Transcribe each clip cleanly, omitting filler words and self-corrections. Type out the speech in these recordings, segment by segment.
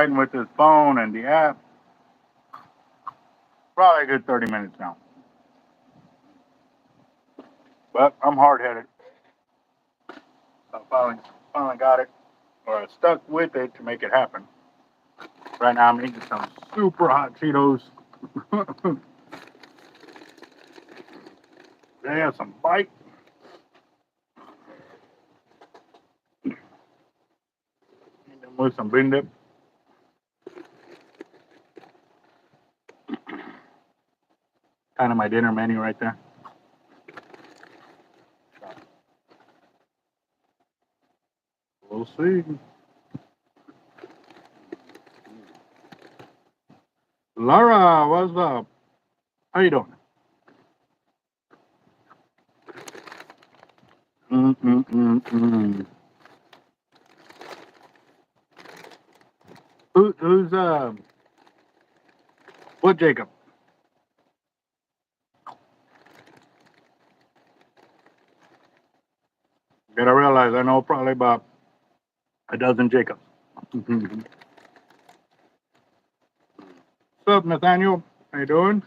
with this phone and the app. Probably a good 30 minutes now. But I'm hard-headed. I finally got it, or I stuck with it to make it happen. Right now I'm eating some super hot Cheetos. They have some bite. Eat them with some bean dip. Kind of my dinner menu right there. We'll see. Laura, what's up? How you doing? Who's what Jacob? Gotta realize I know probably about a dozen Jacobs. What's up, Nathaniel? How you doing?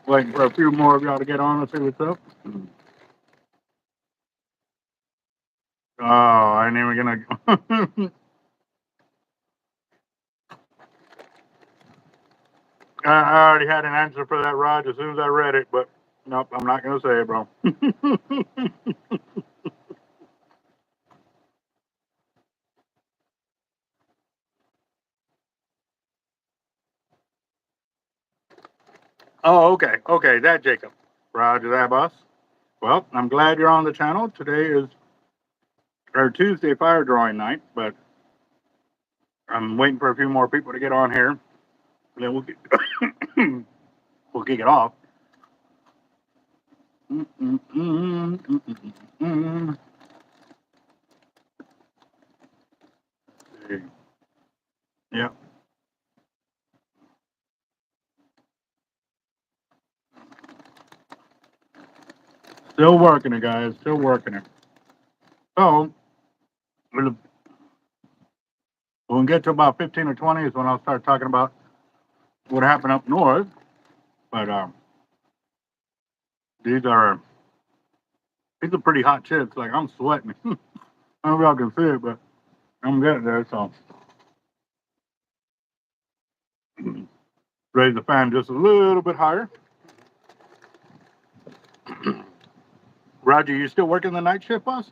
Waiting for a few more of y'all to get on and see what's up. Oh, I ain't even gonna. I already had an answer for that, Raj, as soon as I read it, but nope, I'm not gonna say it, bro. Oh, okay, that Jacob. Roger that, boss. Well, I'm glad you're on the channel. Today is our Tuesday fire drawing night, but I'm waiting for a few more people to get on here. Then we'll we'll kick it off. Yeah. Still working it, guys. Still working it. So, when we get to about 15 or 20 is when I'll start talking about what happened up north. But these are pretty hot chips. Like, I'm sweating. I don't know if y'all can see it, but I'm getting there. So, raise the fan just a little bit higher. Roger, you still working the night shift, boss?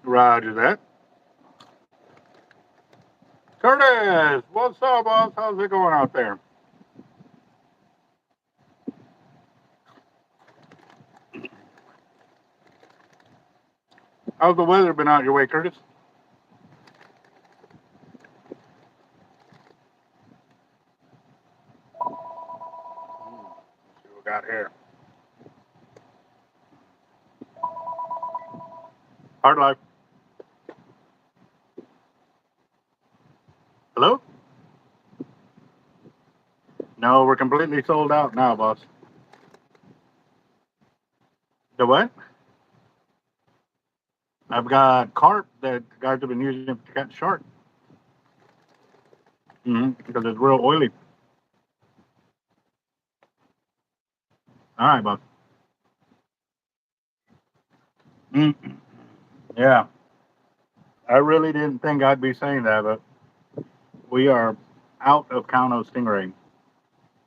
Roger that. Curtis, what's up, boss? How's it going out there? How's the weather been out your way, Curtis? Let's see what we got here. Hard life. Hello? No, we're completely sold out now, boss. The what? I've got carp that guys have been using to catch shark. Because it's real oily. All right, boss. Yeah. I really didn't think I'd be saying that, but we are out of Kauno Stingray.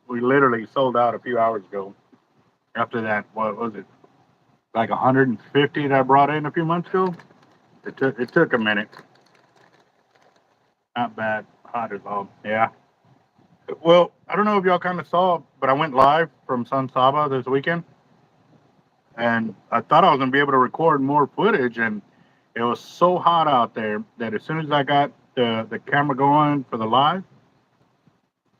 We literally sold out a few hours ago. After that, what was it? Like 150 that I brought in a few months ago? It took a minute. Not bad. Hot as all. Yeah. Well, I don't know if y'all kind of saw, but I went live from Sun Saba this weekend. And I thought I was going to be able to record more footage. And it was so hot out there that as soon as I got the camera going for the live,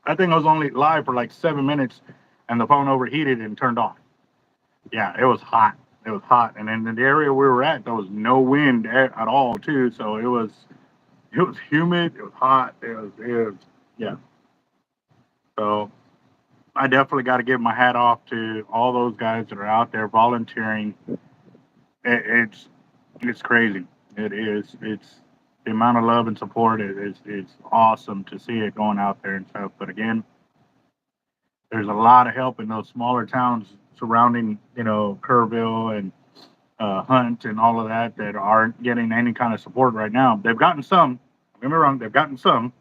I think I was only live for like 7 minutes and the phone overheated and turned off. Yeah, it was hot. It was hot, and in the area we were at, there was no wind at all, too. So it was humid. It was hot. It was yeah. So I definitely got to give my hat off to all those guys that are out there volunteering. It's it's crazy. It is. It's the amount of love and support is awesome to see it going out there and stuff. But again, there's a lot of help in those smaller towns surrounding, Kerrville and Hunt and all of that that aren't getting any kind of support right now. They've gotten some. Don't get me wrong, they've gotten some,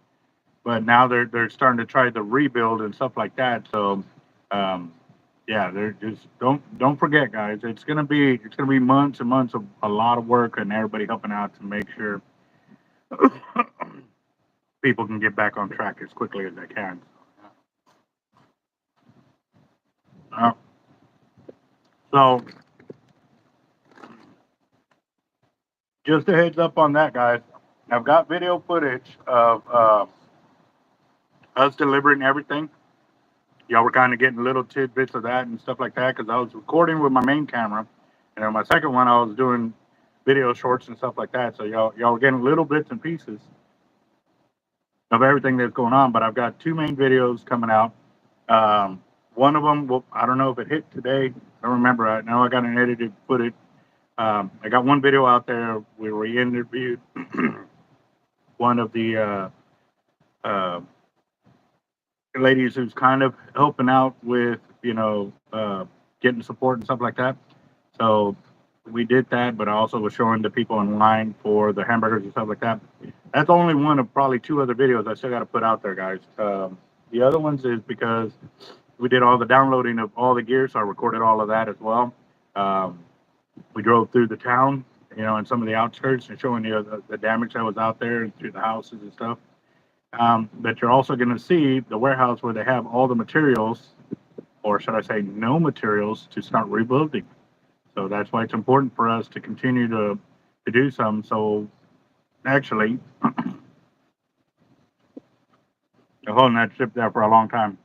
but now they're starting to try the rebuild and stuff like that. So, um, yeah, they're just don't forget, guys. It's gonna be months and months of a lot of work and everybody helping out to make sure people can get back on track as quickly as they can. Uh, so, just a heads up on that, guys. I've got video footage of us delivering everything. Y'all were kind of getting little tidbits of that and stuff like that because I was recording with my main camera, and on my second one I was doing video shorts and stuff like that. So y'all were getting little bits and pieces of everything that's going on. But I've got two main videos coming out. One of them, well, I don't know if it hit today. I don't remember. I know I got an edited footage. I got one video out there where we interviewed one of the uh, ladies who's kind of helping out with, getting support and stuff like that. So we did that, but I also was showing the people in line for the hamburgers and stuff like that. That's only one of probably two other videos I still got to put out there, guys. The other ones is because we did all the downloading of all the gear, so I recorded all of that as well. Um, we drove through the town, and some of the outskirts and showing you the damage that was out there and through the houses and stuff. But you're also going to see the warehouse where they have all the materials, or should I say, no materials to start rebuilding. So that's why it's important for us to continue to do some. So actually, I'm holding that ship there for a long time.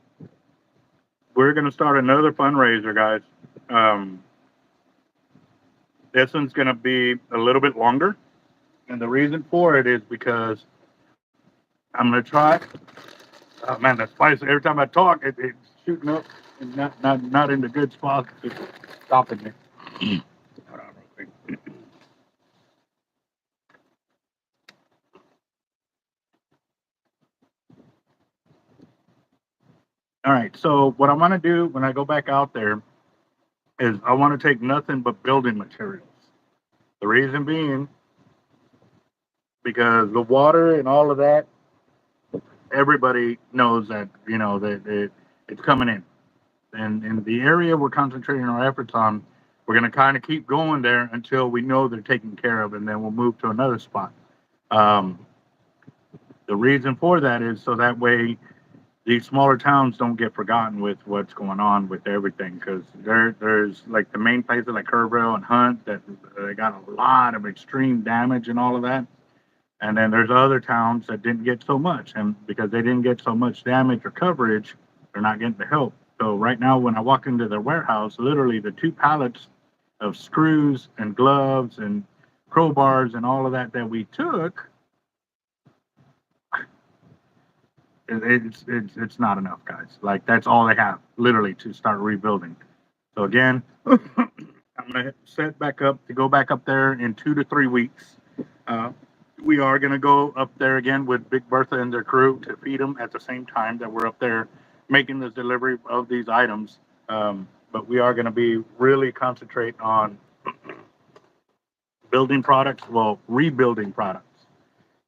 We're going to start another fundraiser, guys. Um, this one's going to be a little bit longer, and the reason for it is because I'm going to try. Oh man, that spice! Every time I talk, it's shooting up and not in the good spots. It's stopping me. Hold on real quick. All right. So what I want to do when I go back out there is I want to take nothing but building materials. The reason being because the water and all of that, everybody knows that that it's coming in, and in the area we're concentrating our efforts on, we're going to kind of keep going there until we know they're taken care of, and then we'll move to another spot. Um, the reason for that is so that way these smaller towns don't get forgotten with what's going on with everything because there's like the main places like Kerrville and Hunt that they got a lot of extreme damage and all of that. And then there's other towns that didn't get so much. And because they didn't get so much damage or coverage, they're not getting the help. So right now, when I walk into their warehouse, literally the two pallets of screws and gloves and crowbars and all of that we took, it's not enough, guys. Like that's all they have, literally, to start rebuilding. So again, I'm gonna set back up to go back up there in 2 to 3 weeks. Uh, we are gonna go up there again with Big Bertha and their crew to feed them at the same time that we're up there making this delivery of these items. But we are gonna be really concentrate on building products, well, rebuilding products.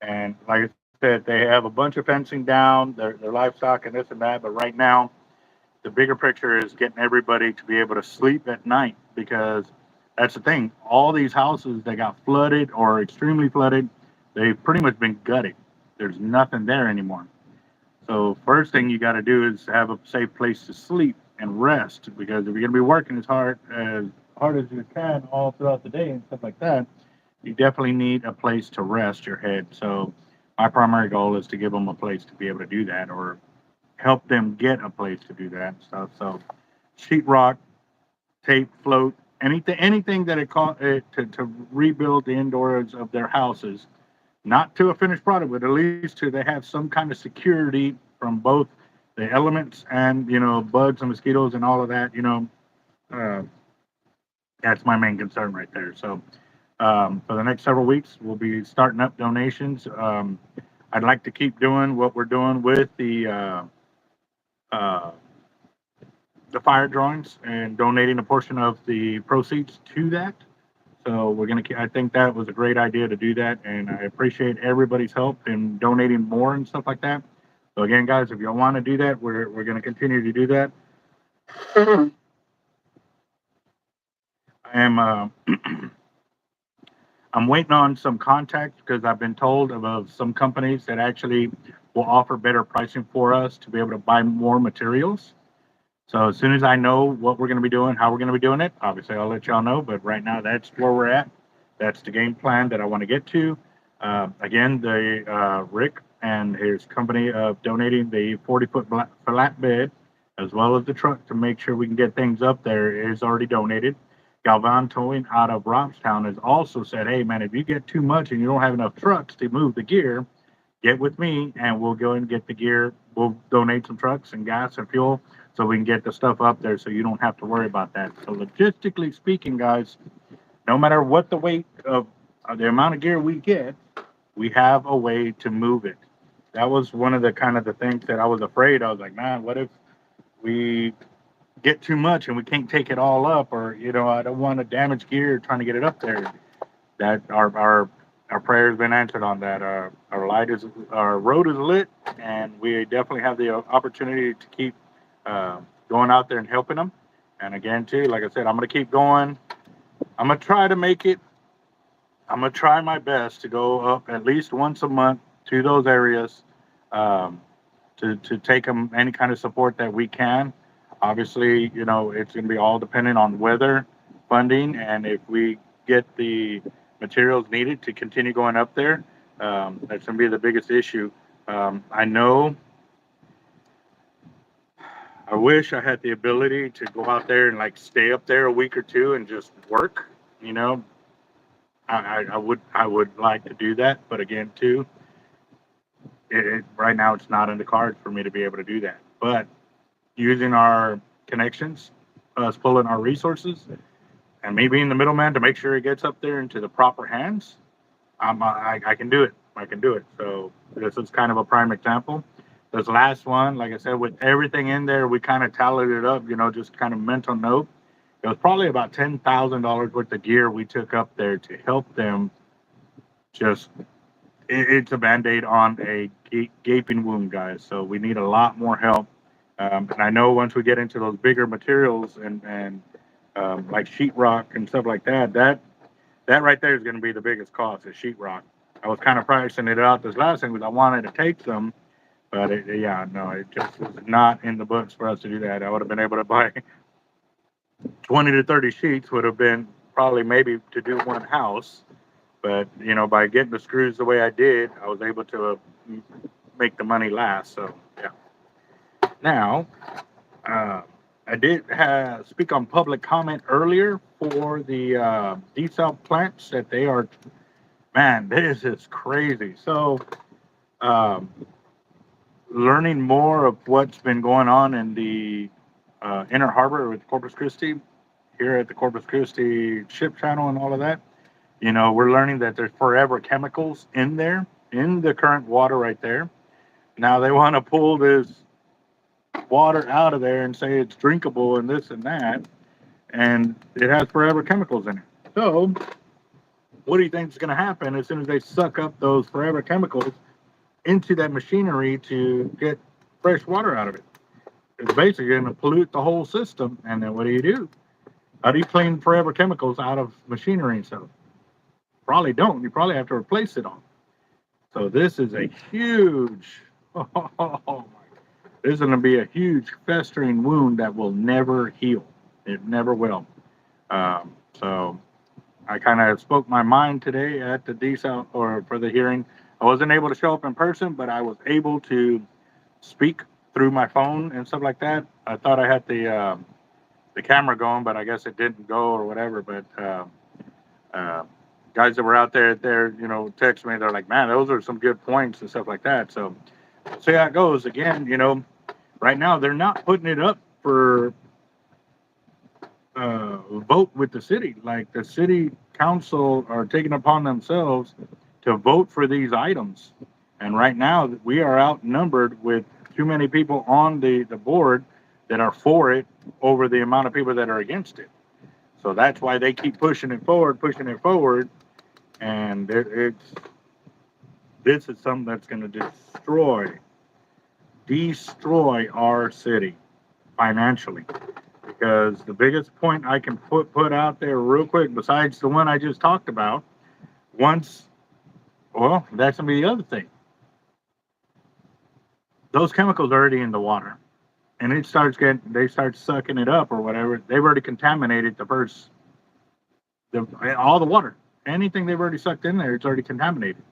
And like I said, they have a bunch of fencing down, their livestock and this and that. But right now, the bigger picture is getting everybody to be able to sleep at night because that's the thing. All these houses that got flooded or extremely flooded, they've pretty much been gutted. There's nothing there anymore. So first thing you got to do is have a safe place to sleep and rest because if you're going to be working as hard as you can all throughout the day and stuff like that, you definitely need a place to rest your head. So my primary goal is to give them a place to be able to do that or help them get a place to do that and stuff. So sheetrock, tape, float, anything that to rebuild the indoors of their houses, not to a finished product, but at least to they have some kind of security from both the elements and bugs and mosquitoes and all of that. Uh, that's my main concern right there. So for the next several weeks, we'll be starting up donations. I'd like to keep doing what we're doing with uh, the fire drawings and donating a portion of the proceeds to that. So we're gonna. I think that was a great idea to do that, and I appreciate everybody's help in donating more and stuff like that. So again, guys, if you want to do that, we're gonna continue to do that. I am. I'm waiting on some contacts because I've been told of some companies that actually will offer better pricing for us to be able to buy more materials. So as soon as I know what we're going to be doing, how we're going to be doing it, obviously I'll let y'all know. But right now, that's where we're at. That's the game plan that I want to get to. Again, the Rick and his company of donating the 40-foot flatbed as well as the truck to make sure we can get things up there is already donated. Galvan Towing out of Robstown has also said, "Hey man, if you get too much and you don't have enough trucks to move the gear, get with me and we'll go and get the gear. We'll donate some trucks and gas and fuel so we can get the stuff up there so you don't have to worry about that." So logistically speaking, guys, no matter what the weight of the amount of gear we get, we have a way to move it. That was one of the kind of the things that I was afraid. I was like, man, what if we get too much and we can't take it all up, or I don't want to damage gear trying to get it up there. That our prayer has been answered on that. Our road is lit, and we definitely have the opportunity to keep going out there and helping them. And again, too, like I said, I'm going to keep going. I'm going to try to make it. I'm going to try my best to go up at least once a month to those areas um, to take them any kind of support that we can. Obviously, it's going to be all dependent on weather, funding, and if we get the materials needed to continue going up there. That's going to be the biggest issue. I know. I wish I had the ability to go out there and like stay up there a week or two and just work. You know, I would like to do that, but again, too, right now it's not in the cards for me to be able to do that. But using our connections, us pulling our resources, and me being the middleman to make sure it gets up there into the proper hands, I can do it. I can do it. So this is kind of a prime example. This last one, like I said, with everything in there, we kind of tallied it up, just kind of mental note. It was probably about $10,000 worth of gear we took up there to help them. Just it's a band-aid on a gaping wound, guys. So we need a lot more help. And I know once we get into those bigger materials and like sheetrock and stuff like that, that right there is going to be the biggest cost is sheetrock. I was kind of pricing it out this last thing because I wanted to take some, but yeah, no, it just was not in the books for us to do that. I would have been able to buy 20 to 30 sheets, would have been probably maybe to do one house. But, by getting the screws the way I did, I was able to make the money last. So, yeah. Now, uh, I did speak on public comment earlier for the desal plants that they are, man, this is crazy. So, um, learning more of what's been going on in the Inner Harbor with Corpus Christi, here at the Corpus Christi ship channel and all of that. We're learning that there's forever chemicals in there, in the current water right there. Now they want to pull this water out of there and say it's drinkable and this and that, and it has forever chemicals in it. So, what do you think is going to happen as soon as they suck up those forever chemicals into that machinery to get fresh water out of it? It's basically going to pollute the whole system. And then what do? How do you clean forever chemicals out of machinery and stuff? Probably don't. You probably have to replace it all. So this is a huge, oh my, this is going to be a huge festering wound that will never heal. It never will. So I kind of spoke my mind today at the desal or for the hearing. I wasn't able to show up in person, but I was able to speak through my phone and stuff like that. I thought I had the the camera going, but I guess it didn't go or whatever. But guys that were out there, you know, text me. They're like, man, those are some good points and stuff like that. So see how it goes. Again, you know, right now they're not putting it up for vote with the city. Like the city council are taking upon themselves to vote for these items. And right now we are outnumbered with too many people on the board that are for it over the amount of people that are against it. So that's why they keep pushing it forward. And this is something that's going to destroy our city financially. Because the biggest point I can put out there real quick, besides the one I just talked about, that's going to be the other thing. Those chemicals are already in the water, and they start sucking it up or whatever. They've already contaminated all the water. Anything they've already sucked in there, it's already contaminated.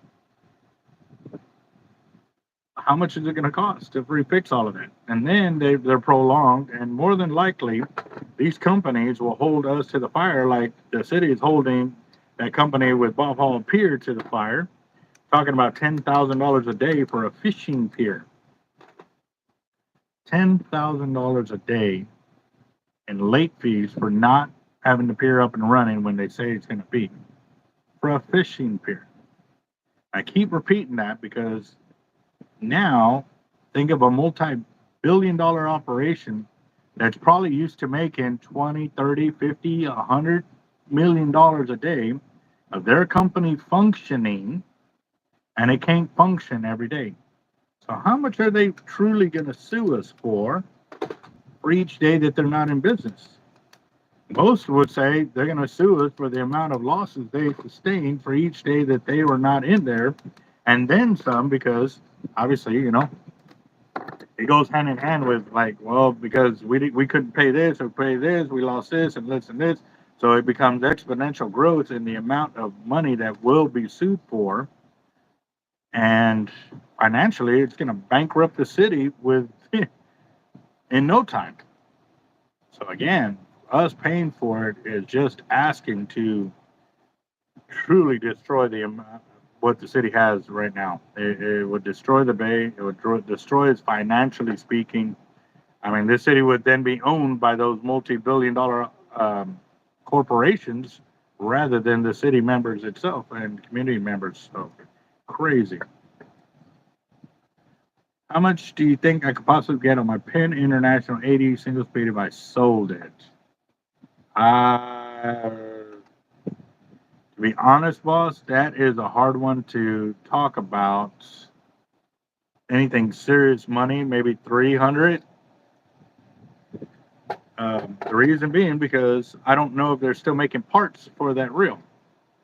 How much is it going to cost to refix all of that? And then they're prolonged, and more than likely, these companies will hold us to the fire like the city is holding that company with Bob Hall Pier to the fire, talking about $10,000 a day for a fishing pier. $10,000 a day in late fees for not having the pier up and running when they say it's going to be for a fishing pier. I keep repeating that because now think of a multi-billion-dollar operation that's probably used to making 20, 30, 50, 100 million dollars a day of their company functioning, and it can't function every day. So how much are they truly going to sue us for each day that they're not in business? Most would say they're going to sue us for the amount of losses they sustained for each day that they were not in there, and then some, because obviously, you know, it goes hand in hand with like, well, because we couldn't pay this or pay this, we lost this and this and this. So it becomes exponential growth in the amount of money that will be sued for. And financially, it's going to bankrupt the city in no time. So again, us paying for it is just asking to truly destroy what the city has right now. It would destroy the bay. It would destroy us financially speaking. I mean, this city would then be owned by those multi-billion-dollar corporations rather than the city members itself and community members. So crazy. How much do you think I could possibly get on my Penn International 80 single speed if I sold it? To be honest, boss, that is a hard one to talk about. Anything serious money, maybe 300. The reason being because I don't know if they're still making parts for that reel.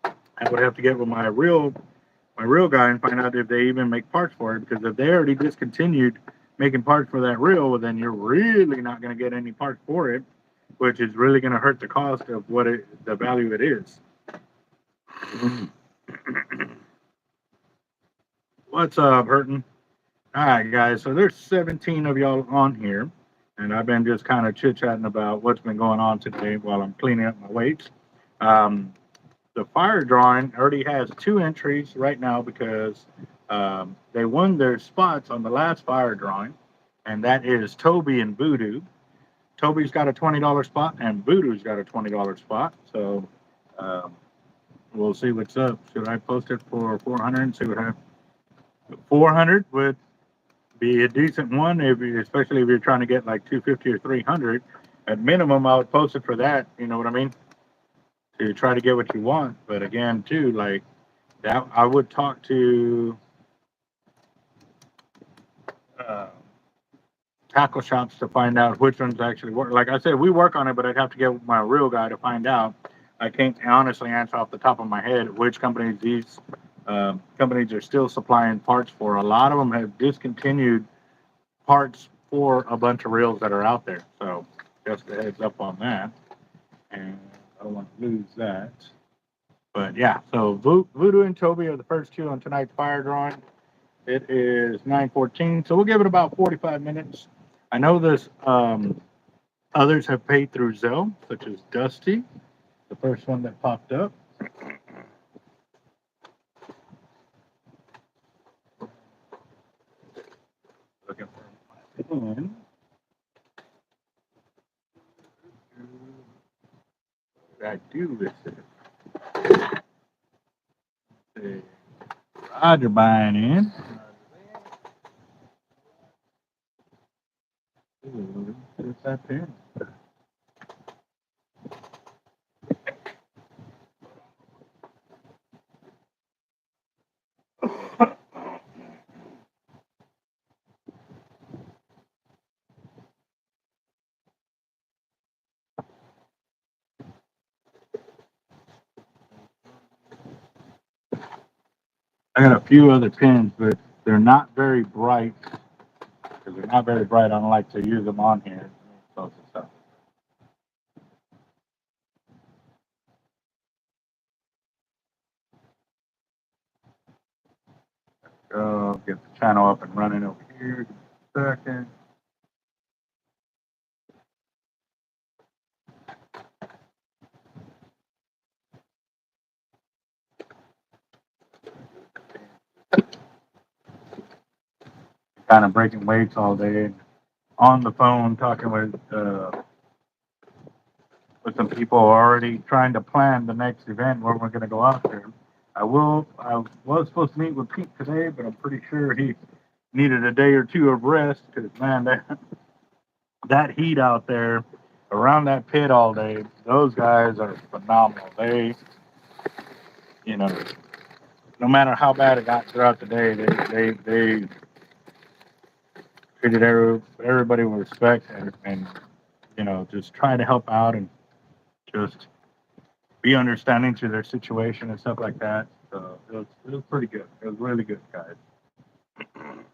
I would have to get with my reel guy and find out if they even make parts for it. Because if they already discontinued making parts for that reel, well, then you're really not going to get any parts for it, which is really going to hurt the cost of the value it is. What's up, Hurtin? All right, guys. So there's 17 of y'all on here, and I've been just kind of chit-chatting about what's been going on today while I'm cleaning up my weights. The fire drawing already has 2 entries right now because they won their spots on the last fire drawing, and that is Toby and Voodoo. Toby's got a $20 spot, and Voodoo's got a $20 spot. So we'll see what's up. Should I post it for 400 and see what happens? 400 would be a decent one, especially if you're trying to get like 250 or 300. At minimum, I would post it for that. You know what I mean? To try to get what you want. But again, too, like that, I would talk to tackle shops to find out which ones actually work. Like I said, we work on it, but I'd have to get with my real guy to find out. I can't honestly answer off the top of my head which companies these companies are still supplying parts for. A lot of them have discontinued parts for a bunch of reels that are out there. So just a heads up on that. And I don't want to lose that. But yeah, so Voodoo and Toby are the first 2 on tonight's fire drawing. It is 9:14, so we'll give it about 45 minutes. I know this Others have paid through Zelle, such as Dusty, the first one that popped up. Looking for my pen. What I do with it? Roger buying in. Ooh, what's that pen? I got a few other pens, but they're not very bright. Because they're not very bright, I don't like to use them on here. Stuff. Get the channel up and running over here. Give me a second. Kind of breaking weights all day. On the phone talking with some people already trying to plan the next event where we're going to go out there. I was supposed to meet with Pete today, but I'm pretty sure he needed a day or two of rest because, man, that heat out there around that pit all day, those guys are phenomenal. They, you know, no matter how bad it got throughout the day, they treated everybody with respect and just trying to help out and just be understanding to their situation and stuff like that. So it was pretty good. It was really good, guys. Dang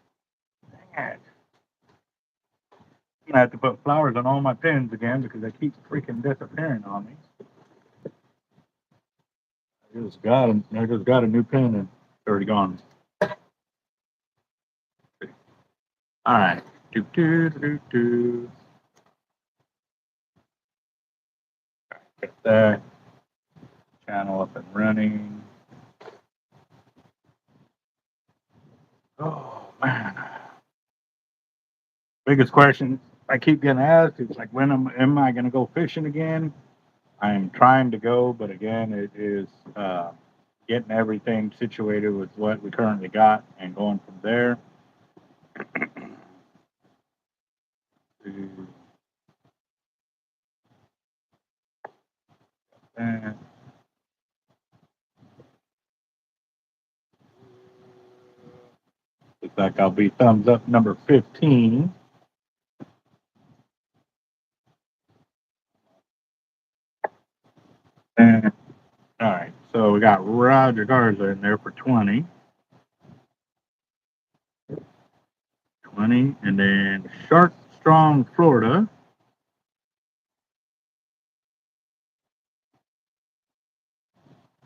it. I have to put flowers on all my pens again because they keep freaking disappearing on me. I just got a new pen and it's already gone. All right. Do, do, do, do. Get that channel up and running. Oh man. Biggest question I keep getting asked is like, when am I going to go fishing again? I am trying to go, but again, it is getting everything situated with what we currently got and going from there. And looks like I'll be thumbs up number 15. And all right, so we got Roger Garza in there for 20. 20, and then Shark Strong Florida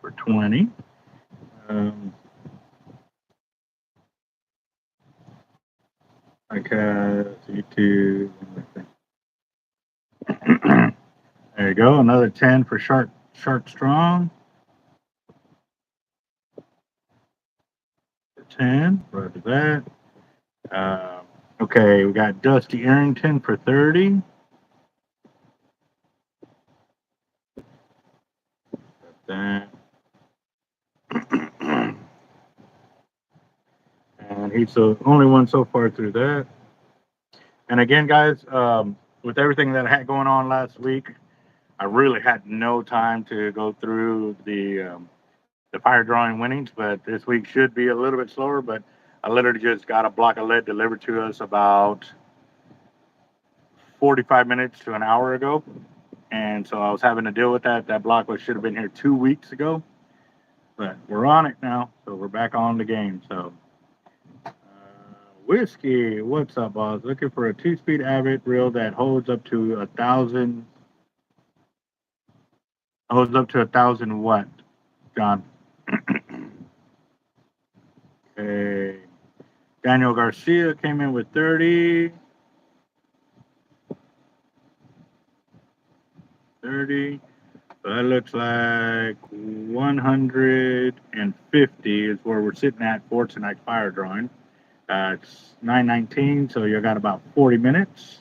for 20. Okay, YouTube. There you go, another 10 for Shark Strong. 10, right to that. Okay, we got Dusty Arrington for 30. Got that. And he's the only one so far through that. And again, guys, with everything that I had going on last week, I really had no time to go through the fire drawing winnings, but this week should be a little bit slower. But I literally just got a block of lead delivered to us about 45 minutes to an hour ago. And so I was having to deal with that. That block should have been here 2 weeks ago. But we're on it now. So we're back on the game. So Whiskey, what's up, boss? Looking for a 2-speed Avet reel that holds up to 1,000. Holds up to 1,000 what, John? Okay. Daniel Garcia came in with 30. 30. So that looks like 150 is where we're sitting at for tonight's fire drawing. It's 9:19, so you got about 40 minutes.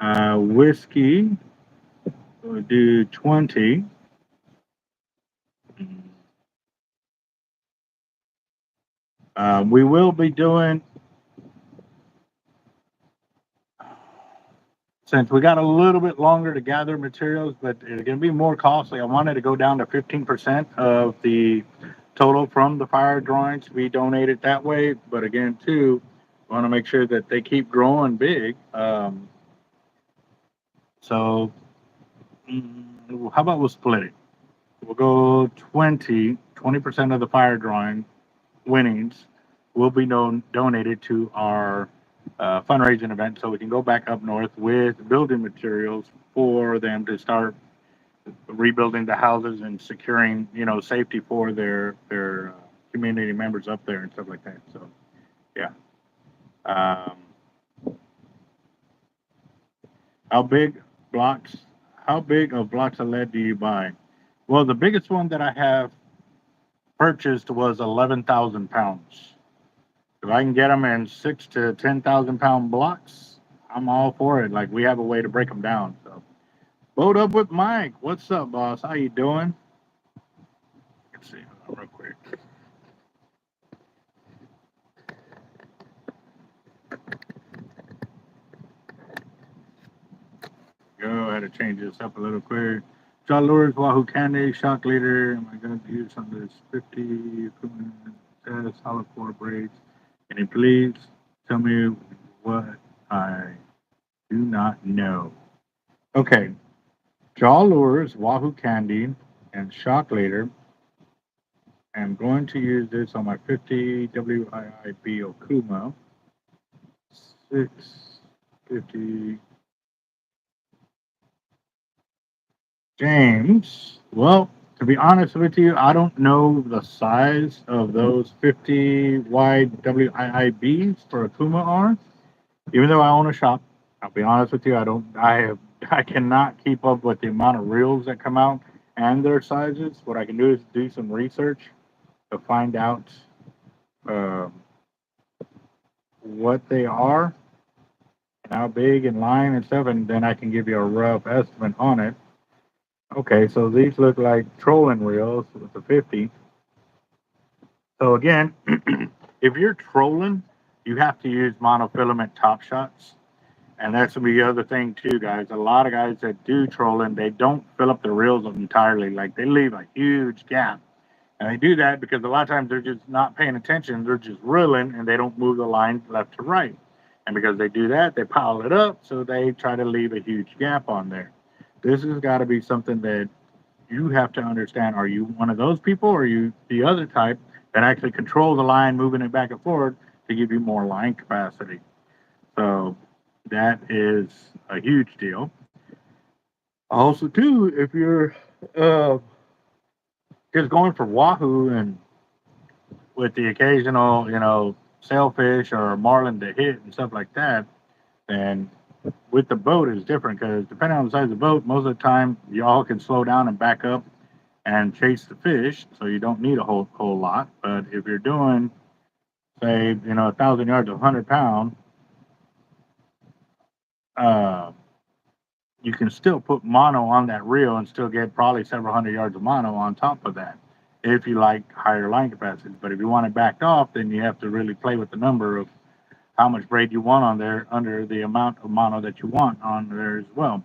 Whiskey, we'll do 20. We will be doing, since we got a little bit longer to gather materials, but it's going to be more costly. I wanted to go down to 15% of the total from the fire drawings to be donated that way. But again, too, I want to make sure that they keep growing big. So, how about we'll split it? We'll go 20% of the fire drawing winnings will be donated to our fundraising event so we can go back up north with building materials for them to start rebuilding the houses and securing, safety for their community members up there and stuff like that. So, yeah. Um, how big blocks? How big of blocks of lead do you buy? Well, the biggest one that I have purchased was 11,000 pounds. If I can get them in 6 to 10,000 pound blocks, I'm all for it. Like we have a way to break them down. So, load up with Mike. What's up, boss? How you doing? Let's see, real quick. Go ahead and change this up a little quick. John Lewis, Wahoo Candy, Shock Leader. Am I going to use some of this 50 test, solid core braids? Can you please tell me what I do not know? Okay. Jaw Lures, Wahoo Candy, and Shock Leader. I'm going to use this on my 50 WIIB Okuma. 650 James. Well, to be honest with you, I don't know the size of those 50 wide WIIBs for Akuma are. Even though I own a shop, I'll be honest with you, I cannot keep up with the amount of reels that come out and their sizes. What I can do is do some research to find out um, what they are and how big and line and stuff, and then I can give you a rough estimate on it. Okay, so these look like trolling reels with the 50. So again, if you're trolling, you have to use monofilament top shots. And that's the other thing too, guys. A lot of guys that do trolling, they don't fill up the reels entirely. Like they leave a huge gap. And they do that because a lot of times they're just not paying attention. They're just reeling and they don't move the line left to right. And because they do that, they pile it up. So they try to leave a huge gap on there. This has got to be something that you have to understand. Are you one of those people or are you the other type that actually control the line, moving it back and forward to give you more line capacity? So that is a huge deal. Also, too, if you're uh, just going for wahoo and with the occasional, sailfish or marlin to hit and stuff like that, then with the boat is different because depending on the size of the boat, most of the time y'all can slow down and back up and chase the fish, so you don't need a whole lot. But if you're doing, say, 1,000 yards of 100 pound, uh, you can still put mono on that reel and still get probably several hundred yards of mono on top of that if you like higher line capacities. But if you want it backed off, then you have to really play with the number of how much braid you want on there under the amount of mono that you want on there as well.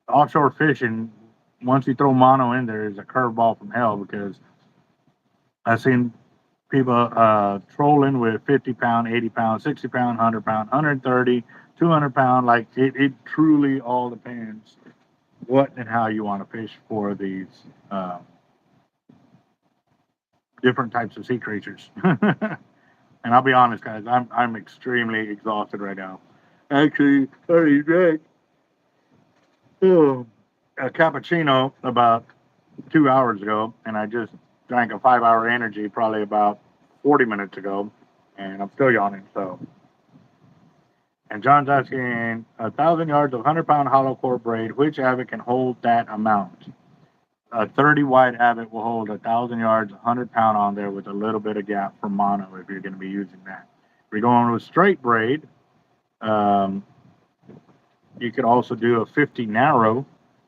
Offshore fishing, once you throw mono in there, is a curveball from hell because I've seen people trolling with 50 pound, 80 pound, 60 pound, 100 pound, 130, 200 pound. Like it truly all depends what and how you want to fish for these different types of sea creatures. And I'll be honest, guys, I'm extremely exhausted right now. Actually, I already drank a cappuccino about 2 hours ago, and I just drank a 5 hour energy probably about 40 minutes ago, and I'm still yawning. So And John's asking 1,000 yards of 100-pound hollow core braid. Which Avet can hold that amount? A 30 wide Avet will hold 1,000 yards, 100-pound on there with a little bit of gap for mono if you're going to be using that. If you're going with straight braid, you could also do a 50 narrow,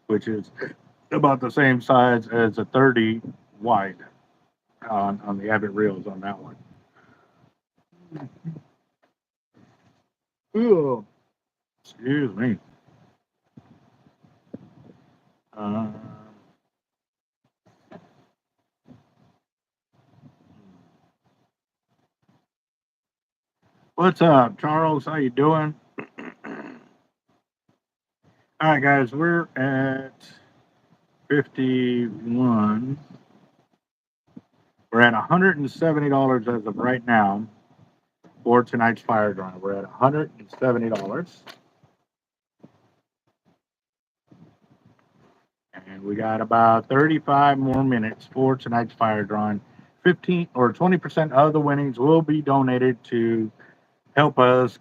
which is about the same size as a 30 wide on the Avet reels on that one. Ooh, excuse me. What's up, Charles? How you doing? All right, guys, we're at 51. We're at $170 as of right now for tonight's fire drawing. We're at $170. And we got about 35 more minutes for tonight's fire drawing. 15 or 20% of the winnings will be donated to help us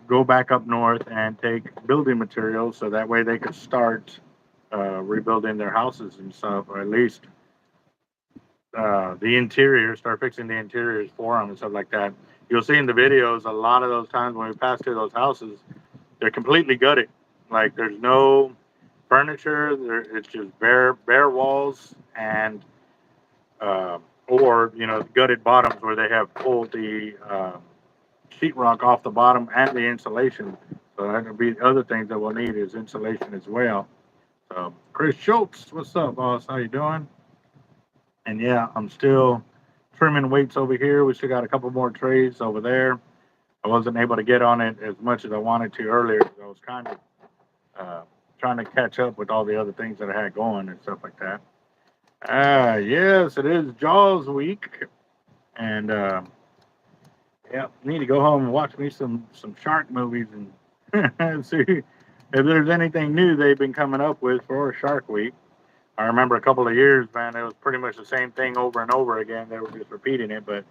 go back up north and take building materials so that way they could start rebuilding their houses and stuff, or at least the interior, start fixing the interiors for them and stuff like that. You'll see in the videos a lot of those times when we pass through those houses, they're completely gutted. Like there's no furniture, it's just bare walls and or gutted bottoms where they have pulled the sheetrock off the bottom and the insulation. So that would be other things that we'll need is insulation as well. So Chris Schultz, what's up, boss? How you doing? And yeah, I'm still trimming weights over here. We still got a couple more trays over there. I wasn't able to get on it as much as I wanted to earlier. I was kind of trying to catch up with all the other things that I had going and stuff like that. Yes, it is Jaws week, and yeah, need to go home and watch me some shark movies and see if there's anything new they've been coming up with for Shark Week. I remember a couple of years, man, it was pretty much the same thing over and over again. They were just repeating it, but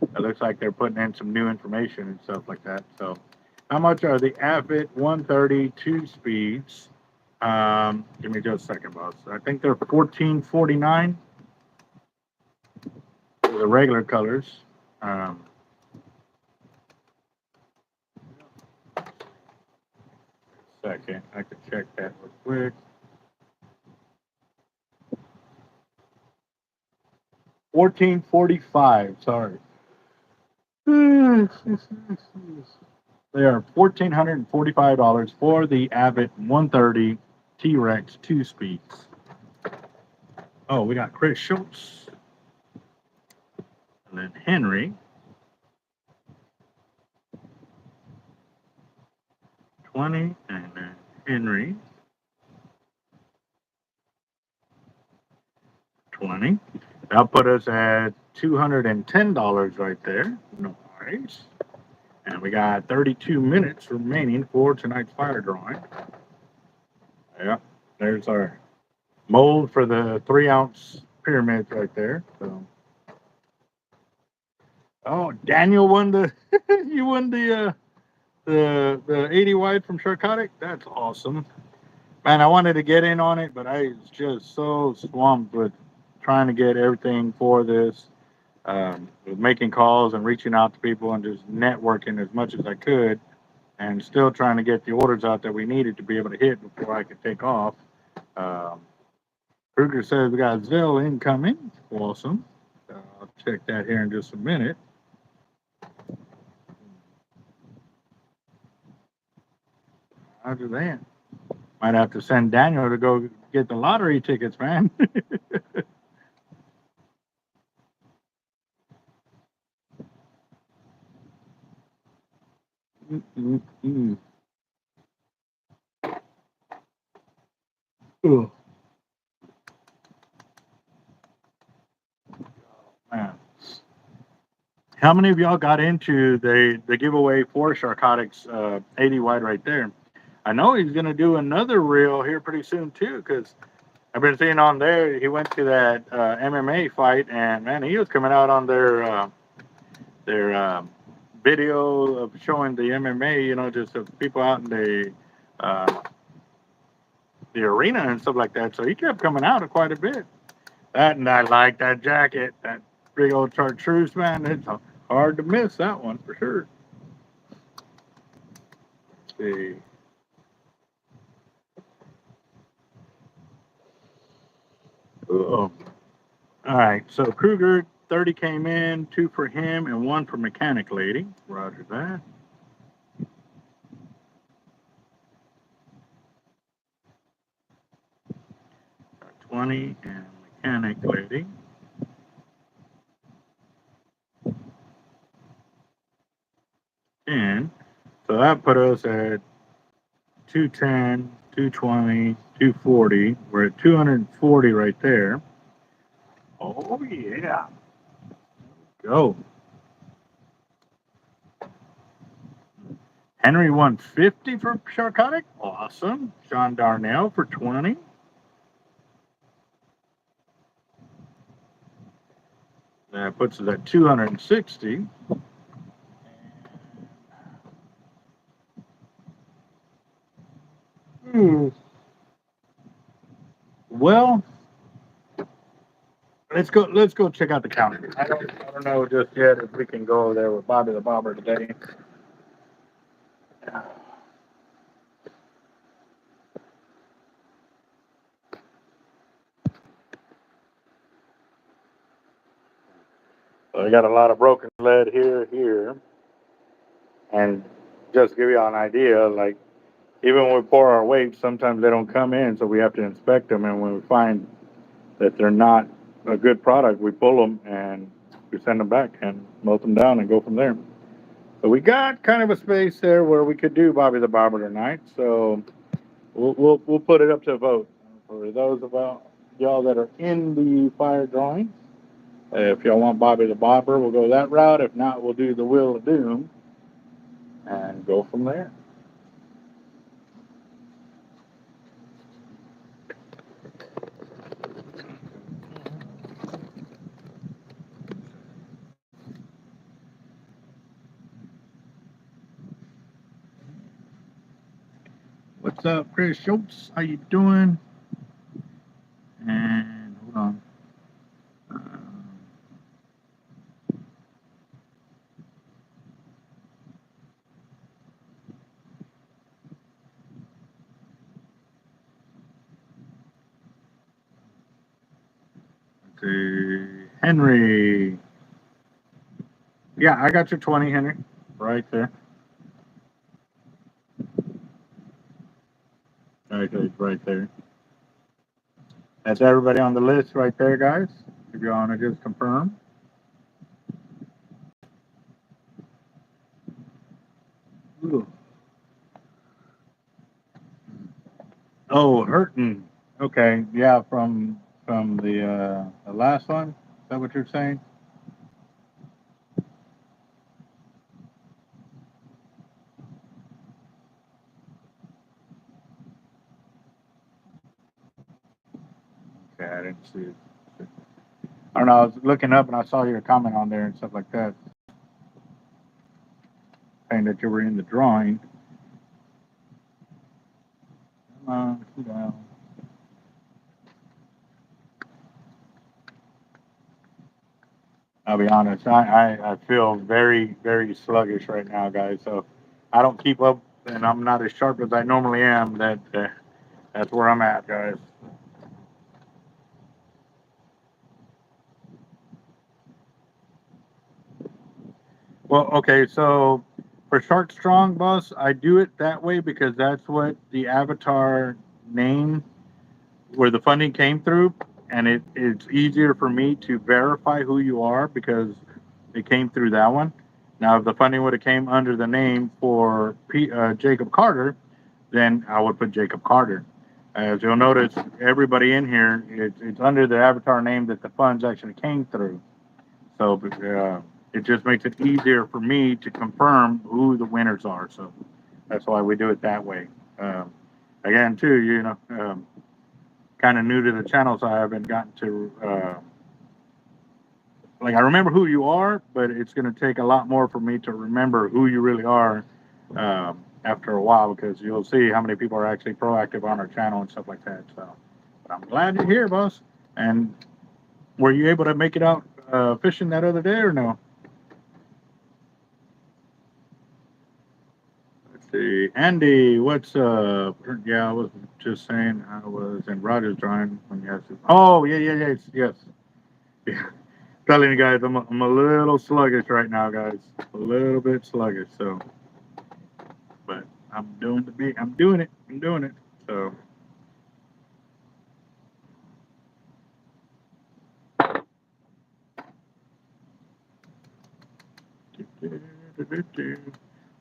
it looks like they're putting in some new information and stuff like that. So, how much are the Avet 130 2-speeds? Give me just a second, boss. I think they're $14.49 for the regular colors. Second, I could check that real quick. 14.45. Sorry. They are $1,445 for the Avet 130 T-Rex 2-speeds. Oh, we got Chris Schultz. And then Henry. 20. And then Henry. 20. That'll put us at $210 right there. Nice. And we got 32 minutes remaining for tonight's fire drawing. Yeah, there's our mold for the 3-ounce pyramids right there. So, oh, Daniel won the you won the 80 wide from Sharkotic. That's awesome, man. I wanted to get in on it, but I was just so swamped with trying to get everything for this, with making calls and reaching out to people and just networking as much as I could, and still trying to get the orders out that we needed to be able to hit before I could take off. Kruger says we got Zell incoming. Awesome. I'll check that here in just a minute. Roger that. Might have to send Daniel to go get the lottery tickets, man. Man. How many of y'all got into the giveaway for Sharkotic's 80 wide right there? I know he's going to do another reel here pretty soon too, because I've been seeing on there he went to that MMA fight, and man, he was coming out on their video of showing the MMA, you know, just of people out in uh, the arena and stuff like that. So he kept coming out quite a bit. That, and I like that jacket, that big old chartreuse, man. It's hard to miss that one for sure. Let's see. Oh. All right, so Kruger, 30 came in, 2 for him and 1 for Mechanic Lady. Roger that. Got 20 and Mechanic Lady. And so that put us at 210, 220, 240. We're at 240 right there. Oh, yeah. Go. Henry 150 for Sharkotic. Awesome. Sean Darnell for 20. That puts us at 260. Well, let's go. Let's go check out the counter. I don't know just yet if we can go over there with Bobby the Bobber today. So I got a lot of broken lead here, and just to give you an idea, like even when we pour our weights, sometimes they don't come in, so we have to inspect them. And when we find that they're not a good product, we pull them and we send them back and melt them down and go from there. So we got kind of a space there where we could do Bobby the Bobber tonight. So we'll put it up to a vote for those of y'all that are in the fire drawing. If y'all want Bobby the Bobber, we'll go that route. If not, we'll do the Wheel of Doom and go from there. What's up, Chris Schultz? How you doing? And hold on. Henry. Yeah, I got your 20, Henry. Right there. Right there. That's everybody on the list right there, guys. If you want to just confirm. Ooh. Oh, hurting. Okay, yeah, from the last one. Is that what you're saying? Okay, I didn't see it. I don't know. I was looking up and I saw your comment on there and stuff like that, saying that you were in the drawing. Come on. I'll be honest. I feel very sluggish right now, guys. So I don't keep up, and I'm not as sharp as I normally am. That's where I'm at, guys. Well, okay, so for Shark Strong Boss, I do it that way because that's what the avatar name where the funding came through, and it's easier for me to verify who you are because it came through that one. Now, if the funding would have came under the name for Jacob Carter, then I would put Jacob Carter. As you'll notice, everybody in here, it's under the avatar name that the funds actually came through. So it just makes it easier for me to confirm who the winners are. So that's why we do it that way. Again, too, kind of new to the channel, so I haven't gotten to like I remember who you are, but it's going to take a lot more for me to remember who you really are after a while, because you'll see how many people are actually proactive on our channel and stuff like that. So, but I'm glad you're here, boss. And were you able to make it out fishing that other day or no? Let's see. Andy, what's up? Yeah, I was just saying I was in Rogers drawing when you asked. Oh, yes. Yeah. Telling you guys, I'm a little sluggish right now, guys. A little bit sluggish, so. But I'm doing it. So.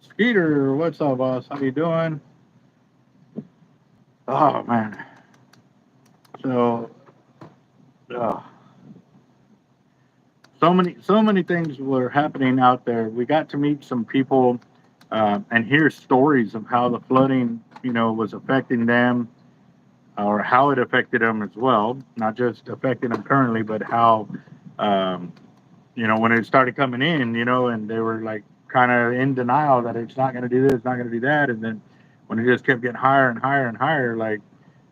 Skeeter, what's up, boss? How you doing? Oh man. So, uh, so many things were happening out there. We got to meet some people and hear stories of how the flooding, was affecting them, or how it affected them as well. Not just affecting them currently, but how, um, when it started coming in, and they were like kind of in denial that it's not going to do this, not going to do that, and then when it just kept getting higher and higher and higher, like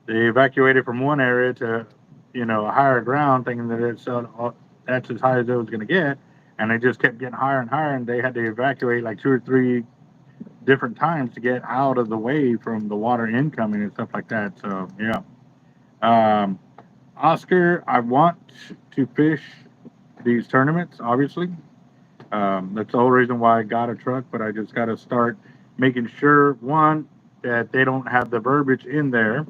they evacuated from one area to, a higher ground, thinking that that's as high as it was going to get, and it just kept getting higher and higher, and they had to evacuate like 2 or 3 different times to get out of the way from the water incoming and stuff like that. So yeah, um, Oscar, I want to fish these tournaments, obviously. That's the whole reason why I got a truck, but I just got to start making sure, one, that they don't have the verbiage in there,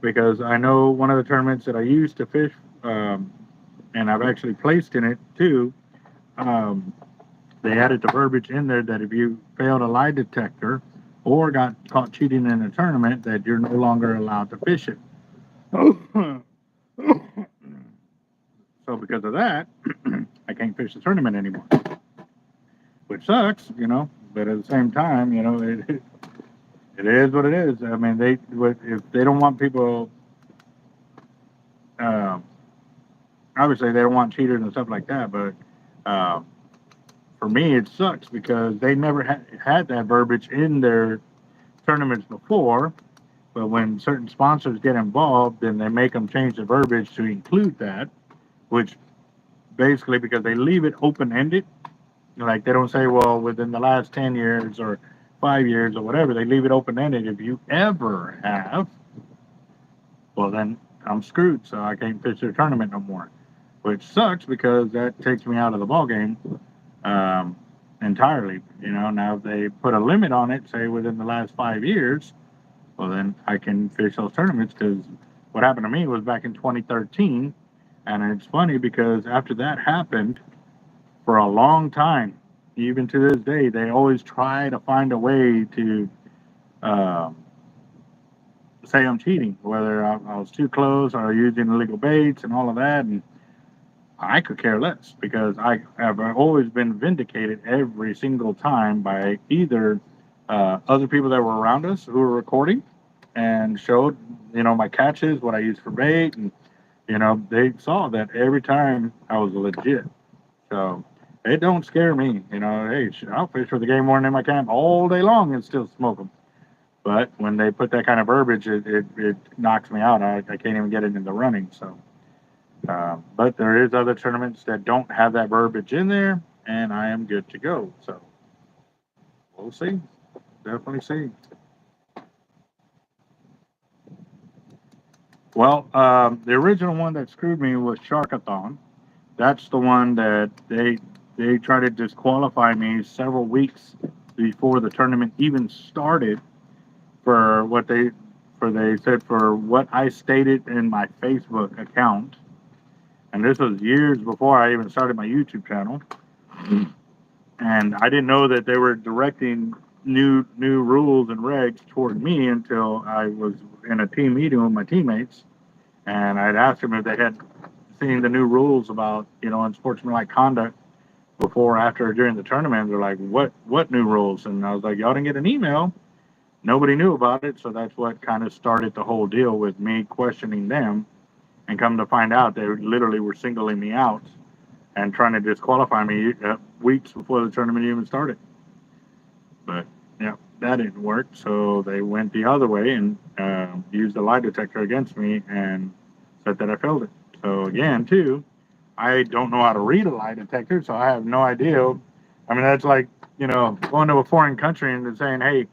because I know one of the tournaments that I used to fish, um, and I've actually placed in it too. Um, they added the verbiage in there that if you failed a lie detector or got caught cheating in a tournament, that you're no longer allowed to fish it. So because of that, I can't fish the tournament anymore, which sucks, But at the same time, it is what it is. I mean, if they don't want people, uh, obviously they don't want cheaters and stuff like that. But uh, for me, it sucks because they never had that verbiage in their tournaments before. But when certain sponsors get involved, then they make them change the verbiage to include that, which basically, because they leave it open ended. Like they don't say, well, within the last 10 years or 5 years or whatever, they leave it open ended. If you ever have, well, then I'm screwed. So I can't fish their tournament no more, which sucks because that takes me out of the ball game entirely. Now if they put a limit on it, say within the last 5 years, well, then I can fish those tournaments, because what happened to me was back in 2013. And it's funny because after that happened, for a long time, even to this day, they always try to find a way to um, say I'm cheating, whether I was too close or using illegal baits and all of that. And I could care less, because I have always been vindicated every single time by either other people that were around us who were recording and showed, my catches, what I used for bait. And, they saw that every time I was legit. So it don't scare me. Hey, I'll fish for the game warden in my camp all day long and still smoke them. But when they put that kind of verbiage, it knocks me out. I can't even get it in the running. So, but there is other tournaments that don't have that verbiage in there, and I am good to go. So we'll see. Definitely see. Well, the original one that screwed me was Sharkathon. That's the one that they tried to disqualify me several weeks before the tournament even started, for they said for what I stated in my Facebook account. And this was years before I even started my YouTube channel. And I didn't know that they were directing new rules and regs toward me until I was in a team meeting with my teammates, and I'd asked them if they had seen the new rules about, unsportsmanlike conduct before, after, or during the tournament. They're like, what new rules? And I was like, y'all didn't get an email. Nobody knew about it. So that's what kind of started the whole deal with me questioning them, and come to find out they literally were singling me out and trying to disqualify me weeks before the tournament even started. But yeah, that didn't work. So they went the other way and used a lie detector against me and said that I failed it. So again, too, I don't know how to read a lie detector, so I have no idea. I mean, that's like, going to a foreign country and saying, hey,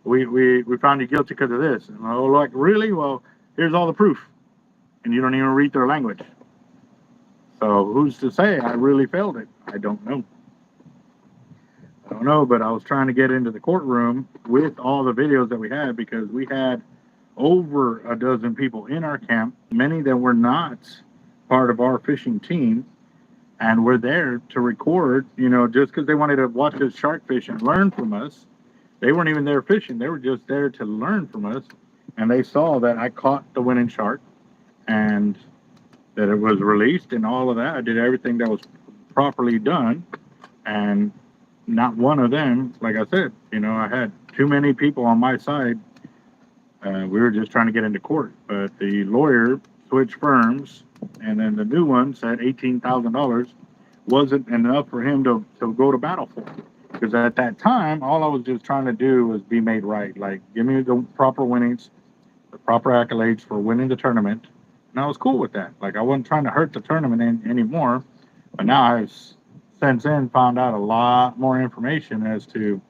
we found you guilty because of this. And I'm like, really? Well, here's all the proof. And you don't even read their language. So who's to say I really failed it? I don't know. I don't know, but I was trying to get into the courtroom with all the videos that we had because we had over a dozen people in our camp, many that were not part of our fishing team, and were there to record, just because they wanted to watch us shark fish and learn from us. They weren't even there fishing. They were just there to learn from us. And they saw that I caught the winning shark and that it was released and all of that. I did everything that was properly done. And not one of them, like I said, I had too many people on my side. We were just trying to get into court. But the lawyer switched firms, and then the new one said $18,000 wasn't enough for him to go to battle for. Because at that time, all I was just trying to do was be made right. Like, give me the proper winnings, the proper accolades for winning the tournament. And I was cool with that. Like, I wasn't trying to hurt the tournament anymore. But now I've since then found out a lot more information as to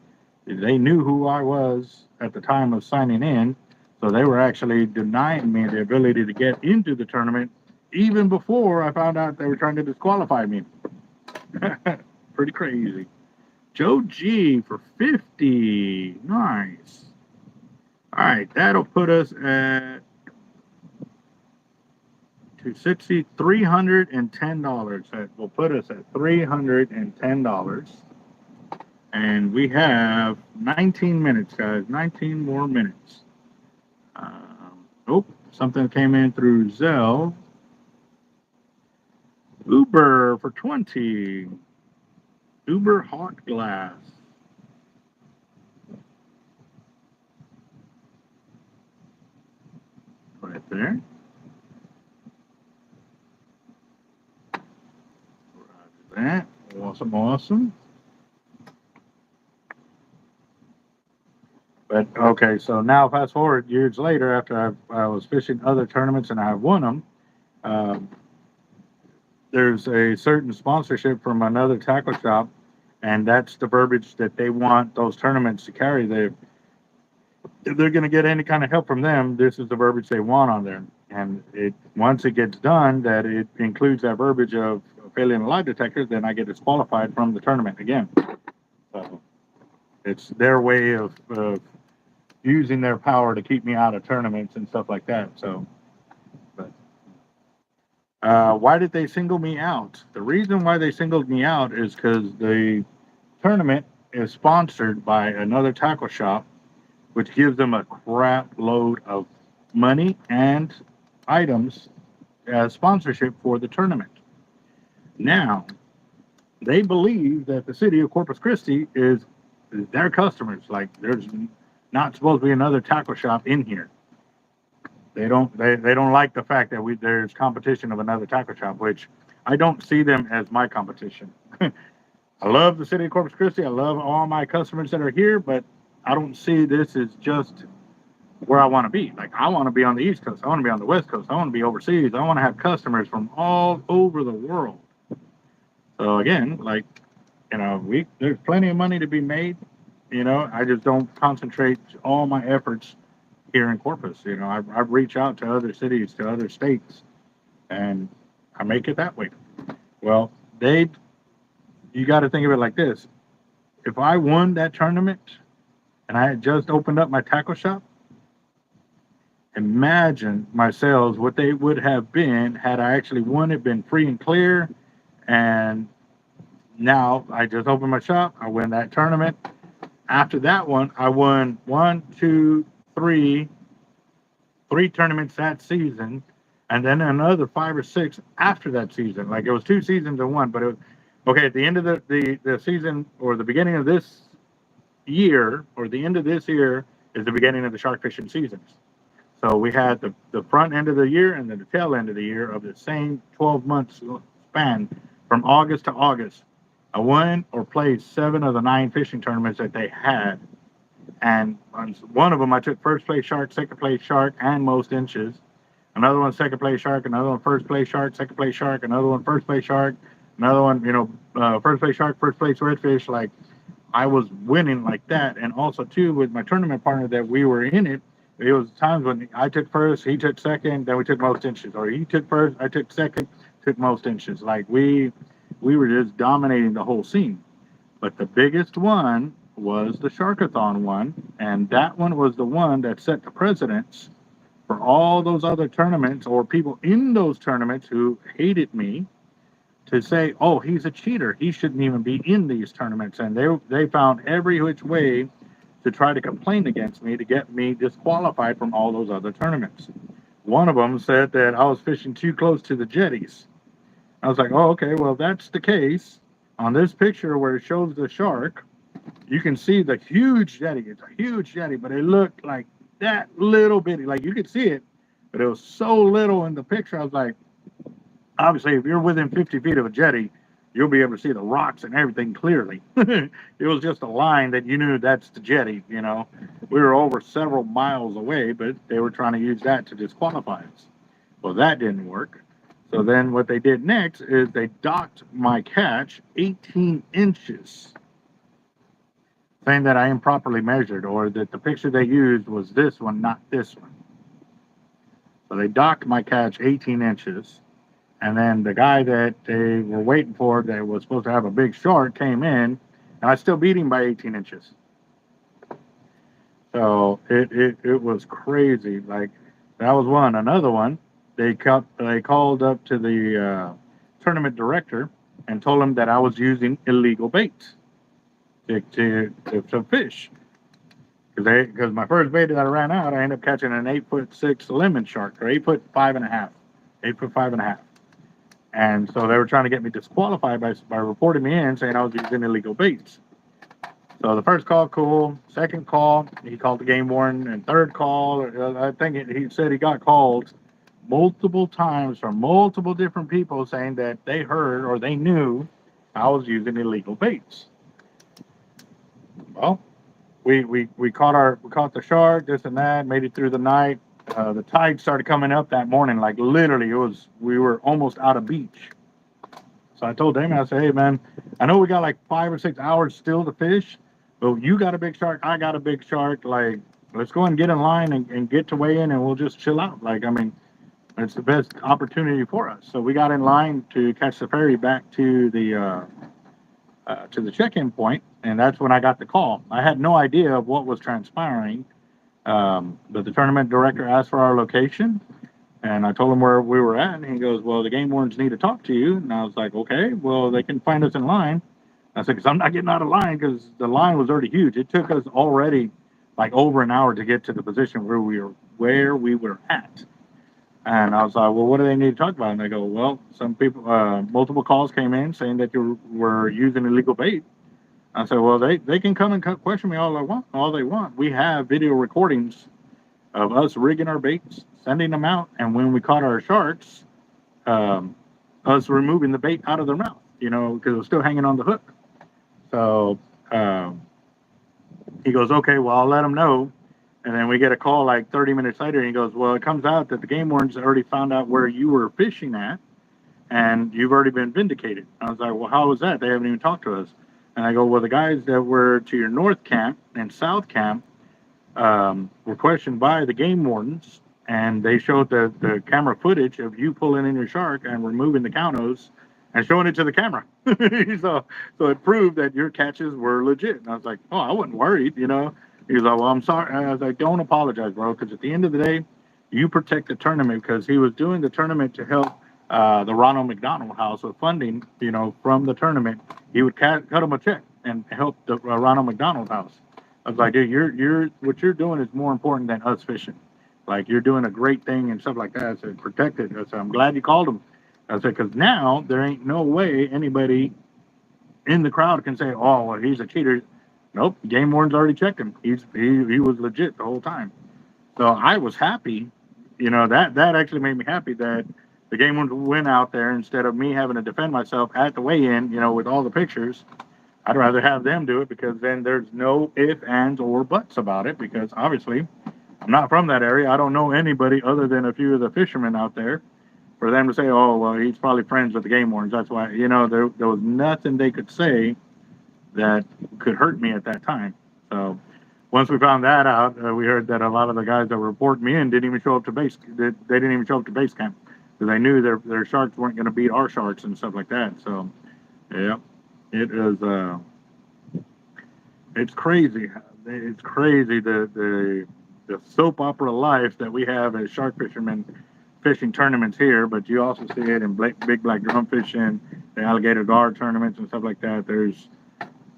they knew who I was at the time of signing in. So they were actually denying me the ability to get into the tournament even before I found out they were trying to disqualify me. Pretty crazy. Joe G for 50. Nice. All right, that'll put us at 260, $310. That will put us at $310. And we have 19 minutes, guys. 19 more minutes. Something came in through Zelle. Uber for 20. Uber hot glass. Right there. Roger that. Awesome, awesome. But okay, so now fast forward years later, after I was fishing other tournaments and I won them, there's a certain sponsorship from another tackle shop, and that's the verbiage that they want those tournaments to carry. If they're going to get any kind of help from them, this is the verbiage they want on there. And once it gets done, that it includes that verbiage of failing a lie detector, then I get disqualified from the tournament again. So it's their way of using their power to keep me out of tournaments and stuff like that. So, but why did they single me out? The reason why they singled me out is because the tournament is sponsored by another tackle shop, which gives them a crap load of money and items as sponsorship for the tournament. Now, they believe that the city of Corpus Christi is their customers. Like, there's not supposed to be another tackle shop in here. They don't like the fact that there's competition of another tackle shop, which I don't see them as my competition. I love the city of Corpus Christi. I love all my customers that are here, but I don't see this as just where I want to be. Like, I want to be on the East Coast. I want to be on the West Coast. I want to be overseas. I want to have customers from all over the world. So again, like, there's plenty of money to be made. I just don't concentrate all my efforts here in Corpus. I reach out to other cities, to other states, and I make it that way. Well, you got to think of it like this. If I won that tournament and I had just opened up my tackle shop, imagine my sales, what they would have been had I actually won it, been free and clear. And now I just opened my shop. I win that tournament. After that one, I won three tournaments that season, and then another 5 or 6 after that season. Like, it was 2 seasons in one, but it was okay. At the end of the season, or the beginning of this year, or the end of this year, is the beginning of the shark fishing seasons. So we had the front end of the year and then the tail end of the year of the same 12 months span from August to August. I won or played 7 of the 9 fishing tournaments that they had. And on one of them, I took first place shark, second place shark, and most inches. Another one, second place shark. Another one, first place shark, second place shark. Another one, first place shark. Another one, first place shark, first place redfish. Like, I was winning like that. And also, too, with my tournament partner that we were in it, it was times when I took first, he took second, then we took most inches. Or he took first, I took second, took most inches. Like, we were just dominating the whole scene. But the biggest one was the Sharkathon one, and that one was the one that set the precedence for all those other tournaments or people in those tournaments who hated me to say, "Oh, he's a cheater. He shouldn't even be in these tournaments." And they found every which way to try to complain against me to get me disqualified from all those other tournaments. One of them said that I was fishing too close to the jetties. I was like, "Oh, okay. Well, if that's the case, on this picture where it shows the shark, you can see the huge jetty. It's a huge jetty, but it looked like that little bitty. Like you could see it, but it was so little in the picture. I was like, obviously, if you're within 50 feet of a jetty, you'll be able to see the rocks and everything clearly. It was just a line that you knew that's the jetty. We were over several miles away, but they were trying to use that to disqualify us. Well, that didn't work. So then what they did next is they docked my catch 18 inches, saying that I improperly measured or that the picture they used was this one, not this one. So they docked my catch 18 inches. And then the guy that they were waiting for that was supposed to have a big shark came in, and I still beat him by 18 inches. So it was crazy. Like, that was one. Another one, they called up to the tournament director and told him that I was using illegal baits to fish. Because my first bait that I ran out, I ended up catching an 8'6" lemon shark, or 8'5.5", 8'5.5". And so they were trying to get me disqualified by reporting me in, saying I was using illegal baits. So the first call, cool. Second call, he called the game warden. And third call, I think he said he got called multiple times from multiple different people saying that they heard or they knew I was using illegal baits. Well, we caught the shark, this and that, made it through the night. The tide started coming up that morning, like literally we were almost out of beach. So I told Damon, I said, "Hey man, I know we got like 5 or 6 hours still to fish, but you got a big shark, I got a big shark. Like, let's go and get in line and get to weigh in, and we'll just chill out. Like, I mean, it's the best opportunity for us." So we got in line to catch the ferry back to the check-in point, and that's when I got the call. I had no idea of what was transpiring. But the tournament director asked for our location, and I told him where we were at, and he goes, "Well, the game wardens need to talk to you." And I was like, "Okay, well, they can find us in line." I said, "Because I'm not getting out of line, because the line was already huge. It took us already like over an hour to get to the position where we were at." And I was like, "Well, what do they need to talk about?" And they go, "Well, some people, multiple calls came in saying that you were using illegal bait." I said, "Well, they can come and question me all they want. We have video recordings of us rigging our baits, sending them out, and when we caught our sharks, us removing the bait out of their mouth, because it was still hanging on the hook." So he goes, "Okay, well, I'll let them know." And then we get a call like 30 minutes later, and he goes, "Well, it comes out that the game wardens already found out where you were fishing at, and you've already been vindicated." I was like, "Well, how was that? They haven't even talked to us." And I go, "Well, the guys that were to your north camp and south camp were questioned by the game wardens, and they showed the camera footage of you pulling in your shark and removing the cows and showing it to the camera." so it proved that your catches were legit. And I was like, "Oh, I wasn't worried, He was like, "Well, I'm sorry." And I was like, "Don't apologize, bro, because at the end of the day, you protect the tournament," because he was doing the tournament to help the Ronald McDonald House with funding, from the tournament. He would cut him a check and help the Ronald McDonald House. I was like, "Dude, what you're doing is more important than us fishing. Like, you're doing a great thing and stuff like that." I said, "Protect it." I said, "I'm glad you called him." I said, "Because now there ain't no way anybody in the crowd can say, 'Oh, well, he's a cheater.'" Nope, game warden's already checked him. He was legit the whole time. So I was happy. That actually made me happy that the game would win out there instead of me having to defend myself at the weigh-in, with all the pictures. I'd rather have them do it because then there's no ifs, ands, or buts about it because obviously I'm not from that area. I don't know anybody other than a few of the fishermen out there for them to say, oh, well, he's probably friends with the game wardens. That's why, there was nothing they could say that could hurt me at that time. So once we found that out, we heard that a lot of the guys that were reporting me in didn't even show up to base. They didn't even show up to base camp because they knew their sharks weren't going to beat our sharks and stuff like that. So, yeah, it is. It's crazy. It's crazy the soap opera life that we have as shark fishermen fishing tournaments here, but you also see it in big black drum fishing, the alligator gar tournaments and stuff like that. There's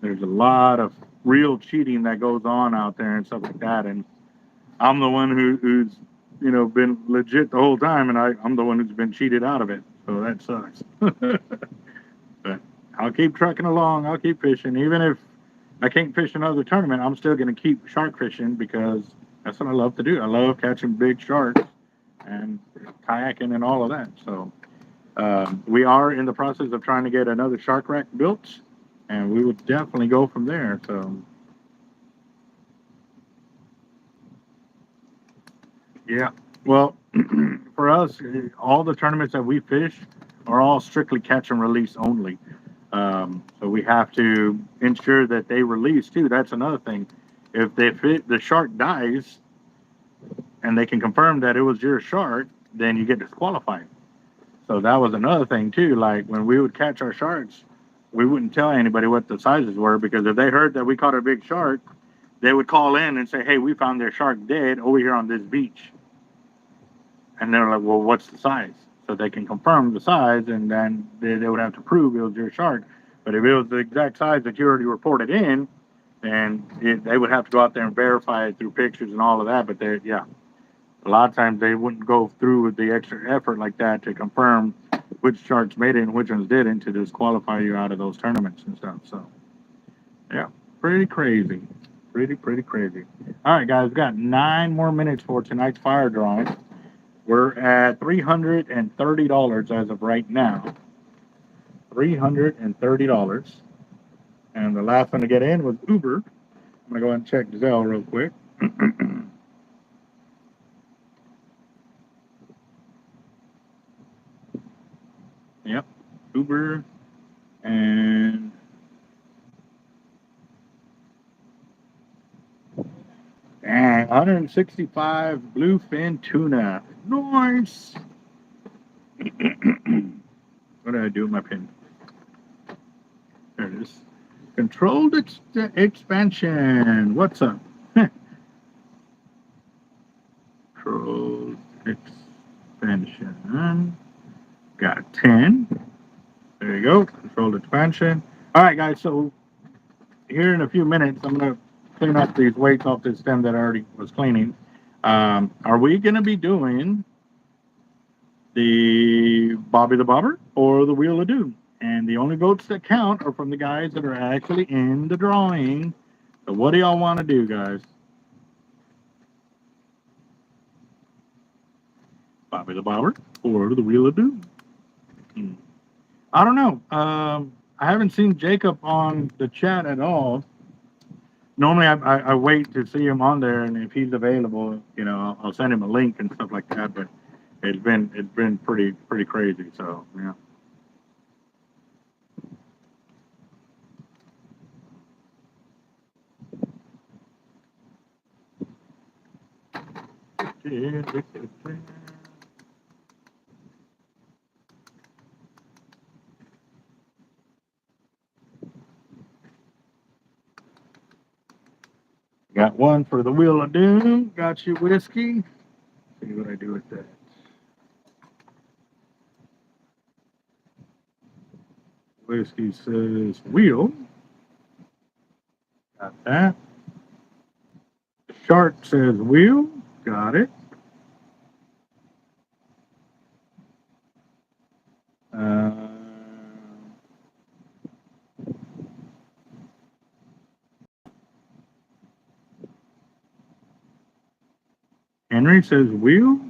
a lot of real cheating that goes on out there and stuff like that. And I'm the one who's been legit the whole time, and I'm the one who's been cheated out of it. So that sucks. But I'll keep trucking along. I'll keep fishing, even if I can't fish another tournament. I'm still going to keep shark fishing because that's what I love to do. I love catching big sharks and kayaking and all of that. So we are in the process of trying to get another shark rack built, and we will definitely go from there. So yeah, well, for us, all the tournaments that we fish are all strictly catch and release only. So we have to ensure that they release too. That's another thing. If the shark dies and they can confirm that it was your shark, then you get disqualified. So that was another thing too. Like when we would catch our sharks, we wouldn't tell anybody what the sizes were because if they heard that we caught a big shark, they would call in and say, "Hey, we found their shark dead over here on this beach." And they're like, "Well, what's the size?" So they can confirm the size, and then they would have to prove it was your shark. But if it was the exact size that you already reported in, then they would have to go out there and verify it through pictures and all of that. But yeah, a lot of times they wouldn't go through with the extra effort like that to confirm which sharks made it and which ones didn't to disqualify you out of those tournaments and stuff. So yeah, pretty crazy. Pretty crazy. All right, guys, we've got 9 more minutes for tonight's fire drawing. We're at $330 as of right now. $330. And the last one to get in was Uber. I'm going to go ahead and check Zelle real quick. Yep, Uber and dang, 165 bluefin tuna. Nice. What did I do with my pin? There it is. Controlled expansion. What's up? Controlled expansion. Got 10. There you go. Controlled expansion. All right, guys. So here in a few minutes, I'm going to clean up these weights off this stem that I already was cleaning. Are we going to be doing the Bobby the Bobber or the Wheel of Doom? And the only votes that count are from the guys that are actually in the drawing. So what do y'all want to do, guys? Bobby the Bobber or the Wheel of Doom? I don't know. I haven't seen Jacob on the chat at all. Normally, I wait to see him on there, and if he's available, I'll send him a link and stuff like that. But it's been pretty crazy. So yeah. Got one for the Wheel of Doom. Got you whiskey. See what I do with that. Whiskey says wheel. Got that. Shark says wheel. Got it. Henry says wheel.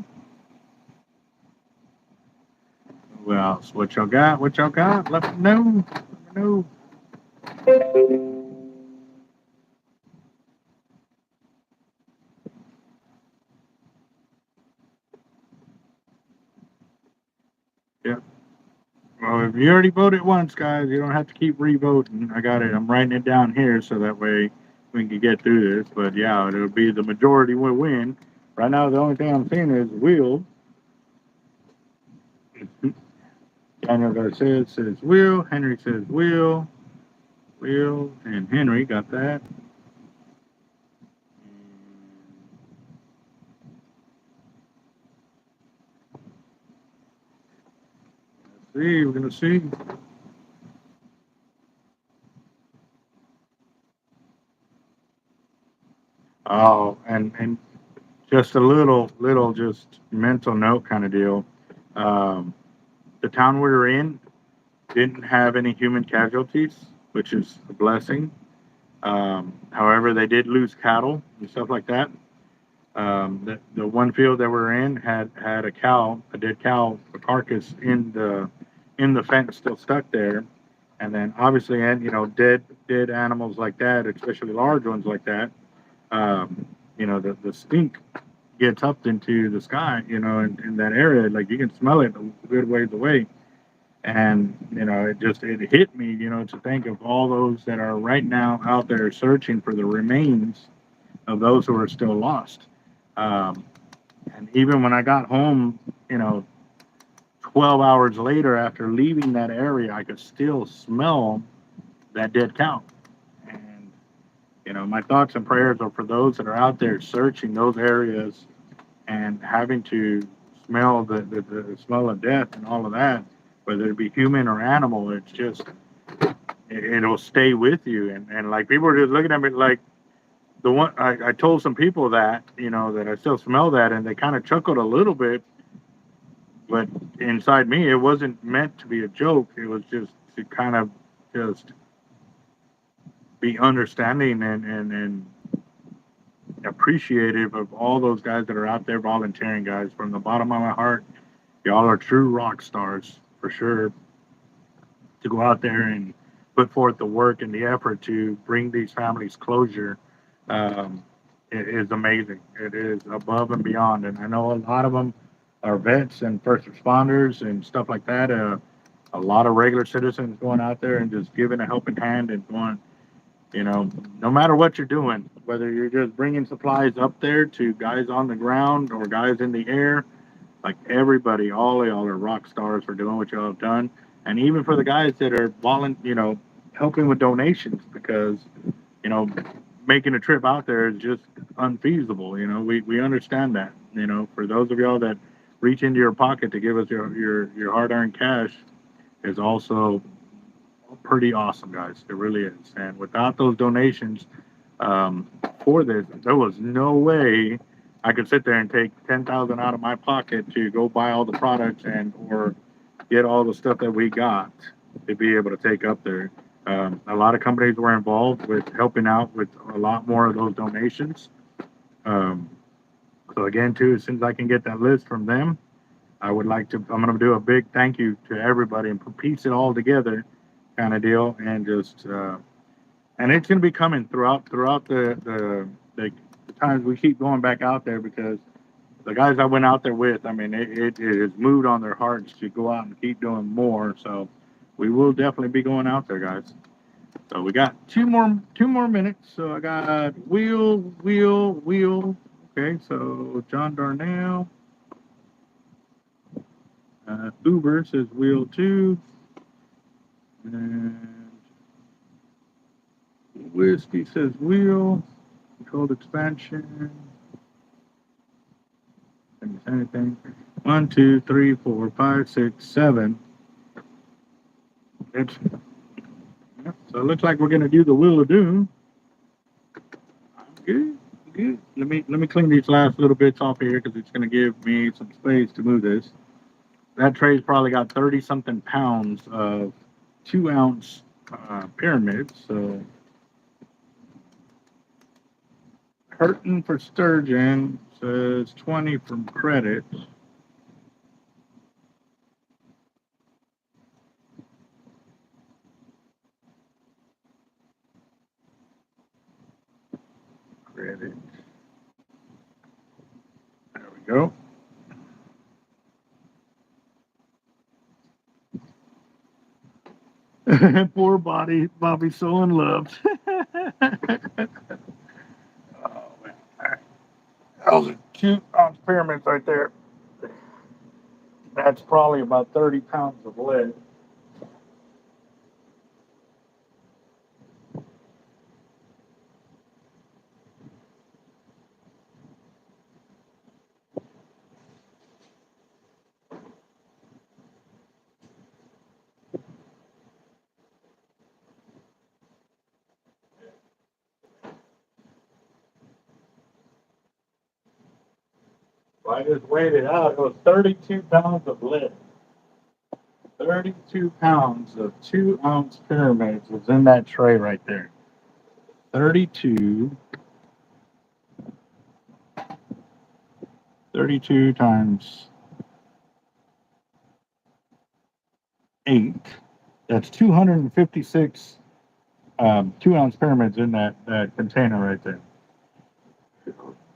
else. What y'all got? What y'all got? Let me know. Let me know. Yeah. Well, if you already voted once, guys, you don't have to keep re-voting. I got it. I'm writing it down here so that way we can get through this. But yeah, it'll be the majority will win. Right now, the only thing I'm seeing is Will. Daniel Garcia says Will. Henry says Will. Will and Henry got that. Let's see, we're gonna see. Oh, and just a little just mental note kind of deal. Um, the town we were in didn't have any human casualties, which is a blessing. However, they did lose cattle and stuff like that. The one field that we're in had a cow, a dead cow, a carcass in the fence still stuck there. And then obviously, and dead animals like that, especially large ones like that, the stink gets up into the sky, in that area. Like you can smell it a good ways away. And, it hit me, to think of all those that are right now out there searching for the remains of those who are still lost. Um, and even when I got home, 12 hours later after leaving that area, I could still smell that dead cow. And, my thoughts and prayers are for those that are out there searching those areas and having to smell the smell of death and all of that, whether it be human or animal. It's just, it'll stay with you. And like people are just looking at me like, the one I told some people that that I still smell that, and they kind of chuckled a little bit, but inside me it wasn't meant to be a joke. It was just to kind of just be understanding and appreciative of all those guys that are out there volunteering. Guys, from the bottom of my heart, y'all are true rock stars for sure, to go out there and put forth the work and the effort to bring these families closure. Um, it is amazing. It is above and beyond. And I know a lot of them are vets and first responders and stuff like that. A lot of regular citizens going out there and just giving a helping hand and going, no matter what you're doing, whether you're just bringing supplies up there to guys on the ground or guys in the air, like everybody, all of y'all are rock stars for doing what y'all have done, and even for the guys that are helping with donations, because you know, making a trip out there is just unfeasible. We understand that. For those of y'all that reach into your pocket to give us your hard earned cash is also pretty awesome, guys. It really is. And without those donations, for this, there was no way I could sit there and take 10,000 out of my pocket to go buy all the products and or get all the stuff that we got to be able to take up there. A lot of companies were involved with helping out with a lot more of those donations. Um, so again, too, as soon as I can get that list from them, I would like to. I'm going to do a big thank you to everybody and piece it all together, kind of deal, and just and it's going to be coming throughout the times we keep going back out there, because the guys I went out there with, I mean, it has moved on their hearts to go out and keep doing more. So we will definitely be going out there, guys. So we got two more minutes. So I got Wheel. Okay, so John Darnell, Uber says Wheel 2, and Whiskey says Wheel. Controlled expansion. Anything. 1, 2, 3, 4, 5, 6, 7. It's, yeah, so it looks like we're gonna do the Wheel of Doom. Good, good. Let me clean these last little bits off here because it's gonna give me some space to move this. That tray's probably got 30 something pounds of 2 ounce pyramids. So hurting for sturgeon says 20 from credit. Edit. There we go. Poor Bobby's so unloved. Oh, man. Those are 2-ounce pyramids right there. That's probably about 30 pounds of lead. Well, I just weighed it out. It was 32 pounds of lead. 32 pounds of 2-ounce pyramids was in that tray right there. 32 times 8. That's 256 2-ounce pyramids in that container right there.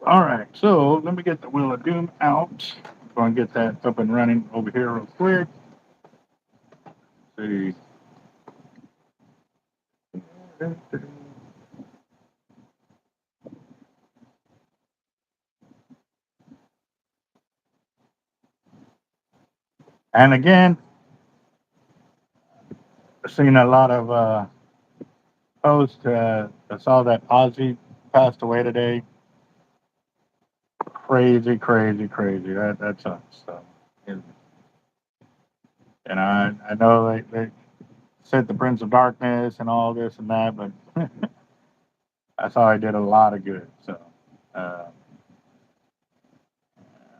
All right, so let me get the Wheel of Doom out. I'm going to get that up and running over here real quick. See. And again, I've seen a lot of posts. I saw that Ozzy passed away today. Crazy, crazy, crazy. That sucks. So, and I know they said the Prince of Darkness and all this and that, but I saw he did a lot of good. So uh,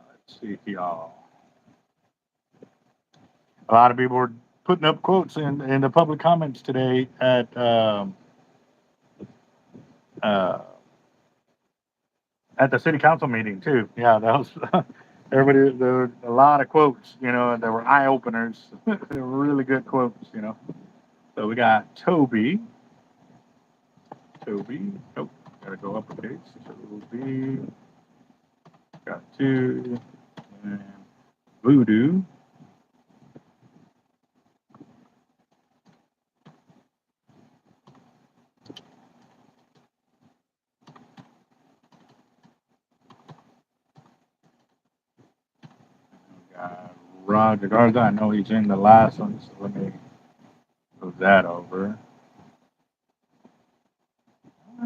let's see y'all. A lot of people were putting up quotes in the public comments today uh, at the city council meeting too. Yeah, that was everybody. There were a lot of quotes, and they were eye openers. They were really good quotes. So we got Toby. Nope, gotta go uppercase. Toby. Got 2. And Voodoo. Got Roger Garza. I know he's in the last one, so let me move that over.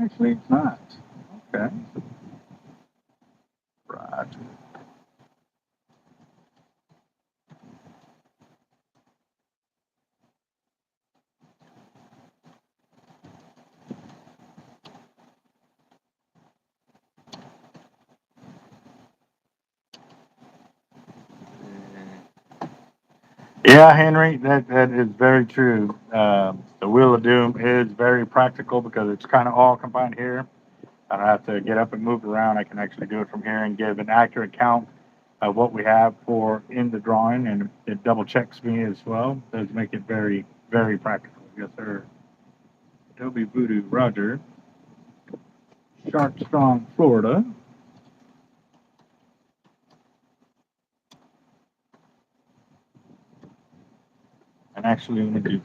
Actually, it's not. Okay. Roger. Yeah, Henry, that is very true. The Wheel of Doom is very practical because it's kind of all combined here. I don't have to get up and move around. I can actually do it from here and give an accurate count of what we have for in the drawing, and it double checks me as well. Does make it very, very practical. Yes, sir. Toby Voodoo Roger, Sharp Strong, Florida. And actually, let me do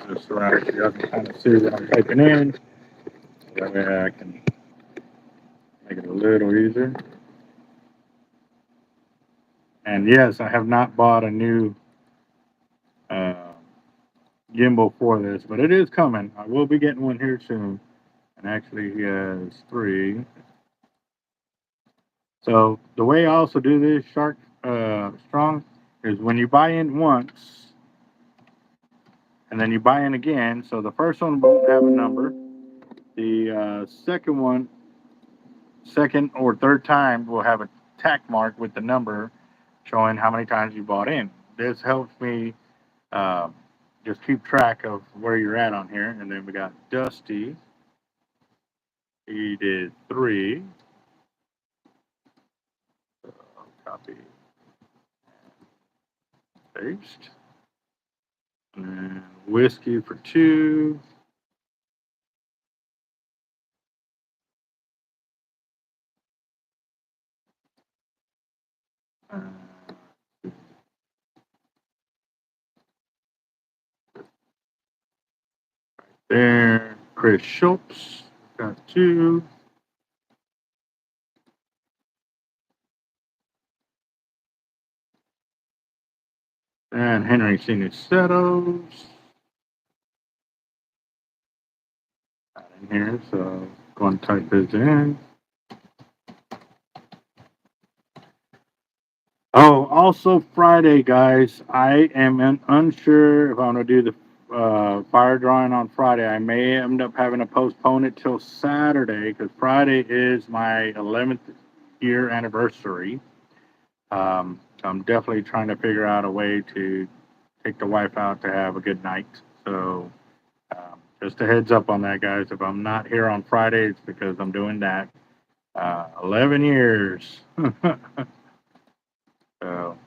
this around so you guys can kind of see what I'm typing in. That way I can make it a little easier. And yes, I have not bought a new uh, gimbal for this, but it is coming. I will be getting one here soon. And actually, he has 3. So the way I also do this, Shark Strong, is when you buy in once, and then you buy in again. So the first one won't have a number. The second or third time, will have a tack mark with the number showing how many times you bought in. This helps me uh, just keep track of where you're at on here. And then we got Dusty. He did 3. Copy, paste. And Whiskey for 2. There, Chris Schultz got 2. And Henry Sinicetos got in here, so go and type his in. Oh, also Friday, guys. I am unsure if I'm going to do the fire drawing on Friday. I may end up having to postpone it till Saturday because Friday is my 11th year anniversary. So I'm definitely trying to figure out a way to take the wife out to have a good night. So just a heads up on that, guys. If I'm not here on Friday, it's because I'm doing that. 11 years. So,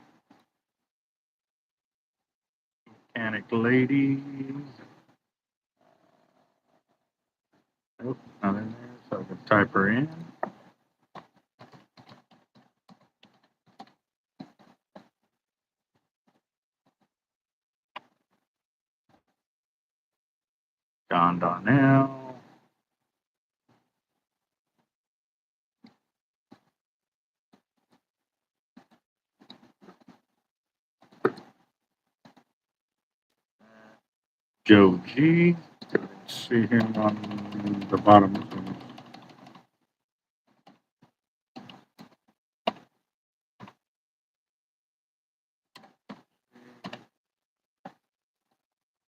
mechanic lady. Nope, not in there. So I can type her in. John Darnell. Joe G. See him on the bottom.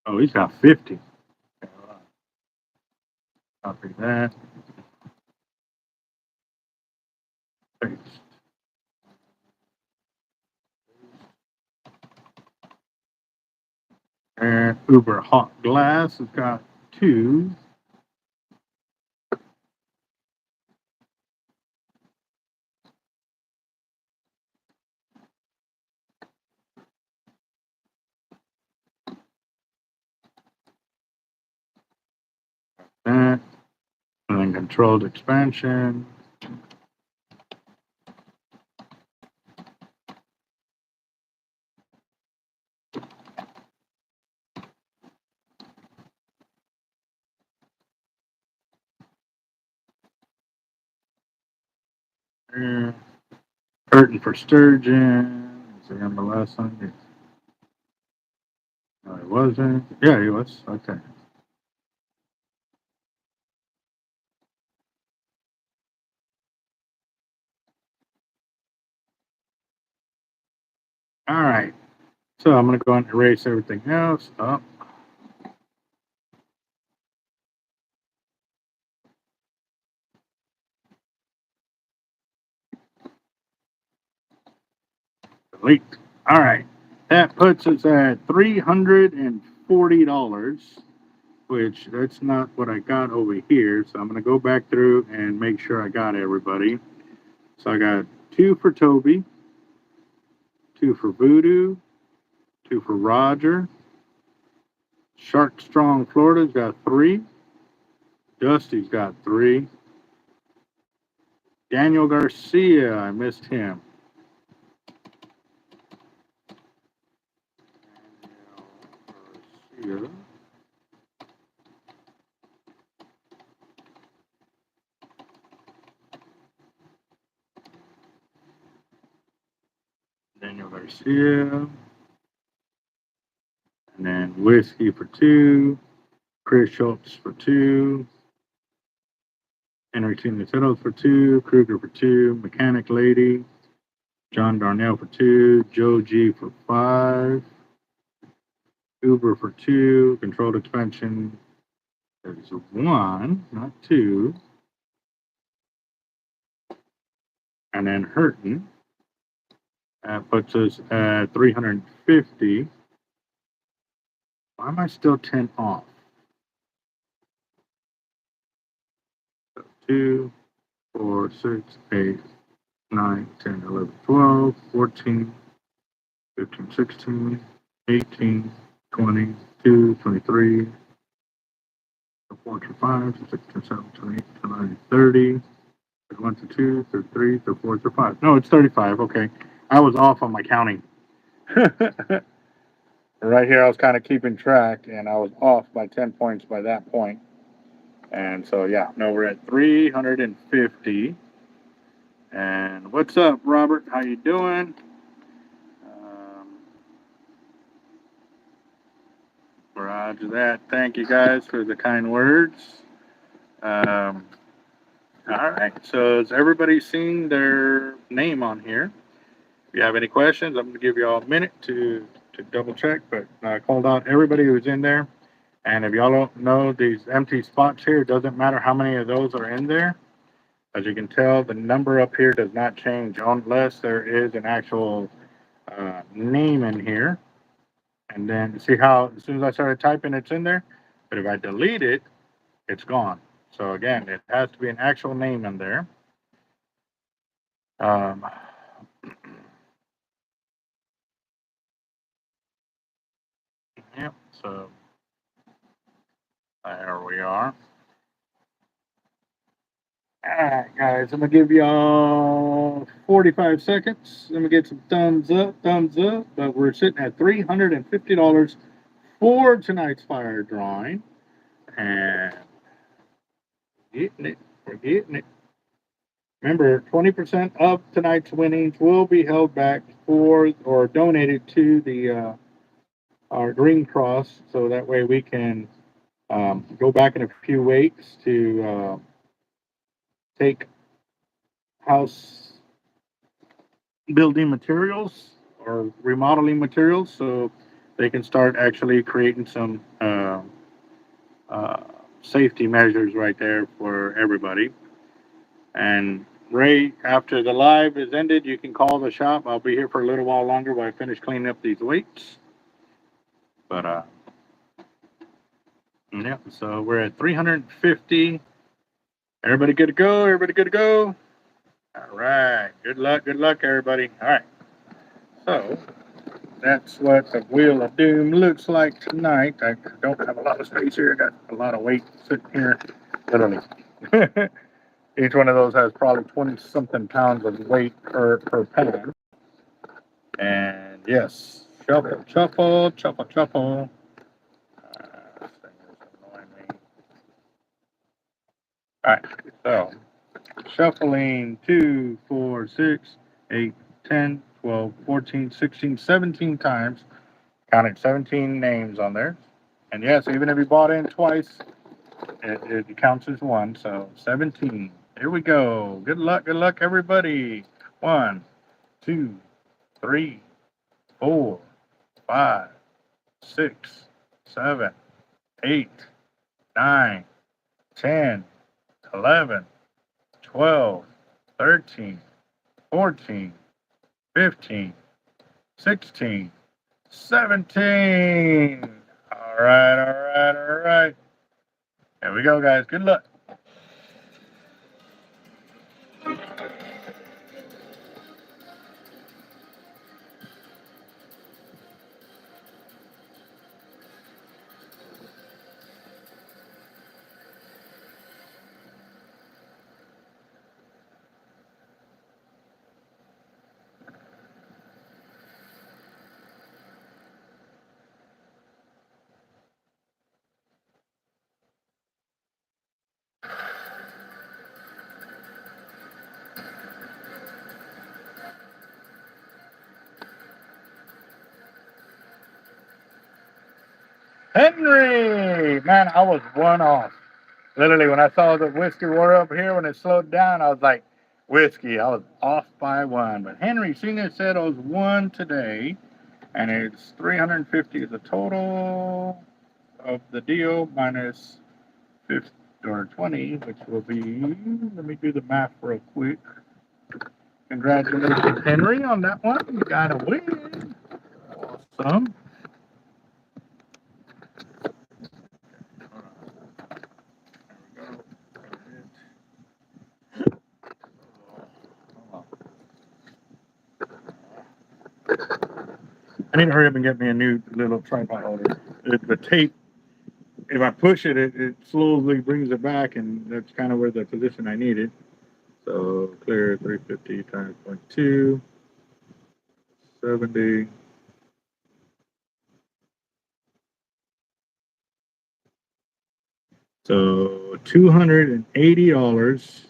Oh, he's got 50. Copy that. Paste. And Uber Hot Glass has got 2. That. And then controlled expansion. There. Curtain for sturgeon. Is there MLS on it? No, it wasn't. Yeah, he was. Okay. All right. So I'm going to go and erase everything else. Oh, delete. All right. That puts us at $340, which that's not what I got over here. So I'm going to go back through and make sure I got everybody. So I got 2 for Toby, 2 for Voodoo, 2 for Roger. Shark Strong Florida's got 3. Dusty's got 3. Daniel Garcia, I missed him. Daniel Garcia. Daniel Garcia. And then Whiskey for 2. Chris Schultz for 2. Henry Settles for 2. Kruger for 2. Mechanic Lady. John Darnell for 2. Joe G for 5. Uber for 2. Controlled expansion. There's 1, not 2. And then Hurton. That puts us at 350. Why am I still 10 off? 2, 4, 6, 8, 9, 10, 11, 12, 14, 15, 16, 18, 20, 22, 23, 24, 25, 26, 27, 28, 29, 30, 31, 32, 33, 34, 35. No, it's 35. Okay. I was off on my counting. Right here, I was kind of keeping track, and I was off by 10 points by that point. And so, yeah, no, we're at 350. And what's up, Robert? How you doing? Roger that. Thank you guys for the kind words. Um, all right. So has everybody seen their name on here? If you have any questions, I'm going to give you all a minute to double check. But I called out everybody who's in there. And if y'all don't know these empty spots here, it doesn't matter how many of those are in there. As you can tell, the number up here does not change unless there is an actual name in here. And then see how as soon as I started typing, it's in there. But if I delete it, it's gone. So again, it has to be an actual name in there. Um, yep. So there we are. All right, guys. I'm gonna give y'all 45 seconds. Let me get some thumbs up, thumbs up. But we're sitting at $350 for tonight's fire drawing, and getting it. We're getting it. Remember, 20% of tonight's winnings will be held back for or donated to the our Green Cross, so that way we can go back in a few weeks to take house building materials or remodeling materials, so they can start actually creating some uh, safety measures right there for everybody. And Ray, after the live is ended, you can call the shop. I'll be here for a little while longer while I finish cleaning up these weights. But yeah, so we're at 350. Everybody good to go? Everybody good to go? All right. Good luck, everybody. All right. So that's what the Wheel of Doom looks like tonight. I don't have a lot of space here. I got a lot of weight sitting here. Literally. Each one of those has probably 20 something pounds of weight per pan. And yes, shuffle, shuffle, shuffle, shuffle. This thing is annoying me. All right, so shuffling 2, 4, 6, 8, 10, 12, 14, 16, 17 times. Counted 17 names on there. And yes, even if you bought in twice, it counts as one. So 17. Here we go. Good luck, everybody. 1, 2, 3, 4, 5, 6, 7, 8, 9, 10, 11, 12, 13, 14, 15, 16, 17. All right, all right, all right. There we go, guys. Good luck. Henry! Man, I was one off. Literally, when I saw the whiskey war up here, when it slowed down, I was like, whiskey. I was off by one. But Henry Senior said I was one today, and it's 350 is the total of the deal minus 50 or 20, which will be, let me do the math real quick. Congratulations, Henry, on that one. You got a win. Awesome. I need to hurry up and get me a new little tripod holder. The tape, if I push it, it slowly brings it back, and that's kind of where the position I need it. So clear 350 times 0.2, 70. So $280.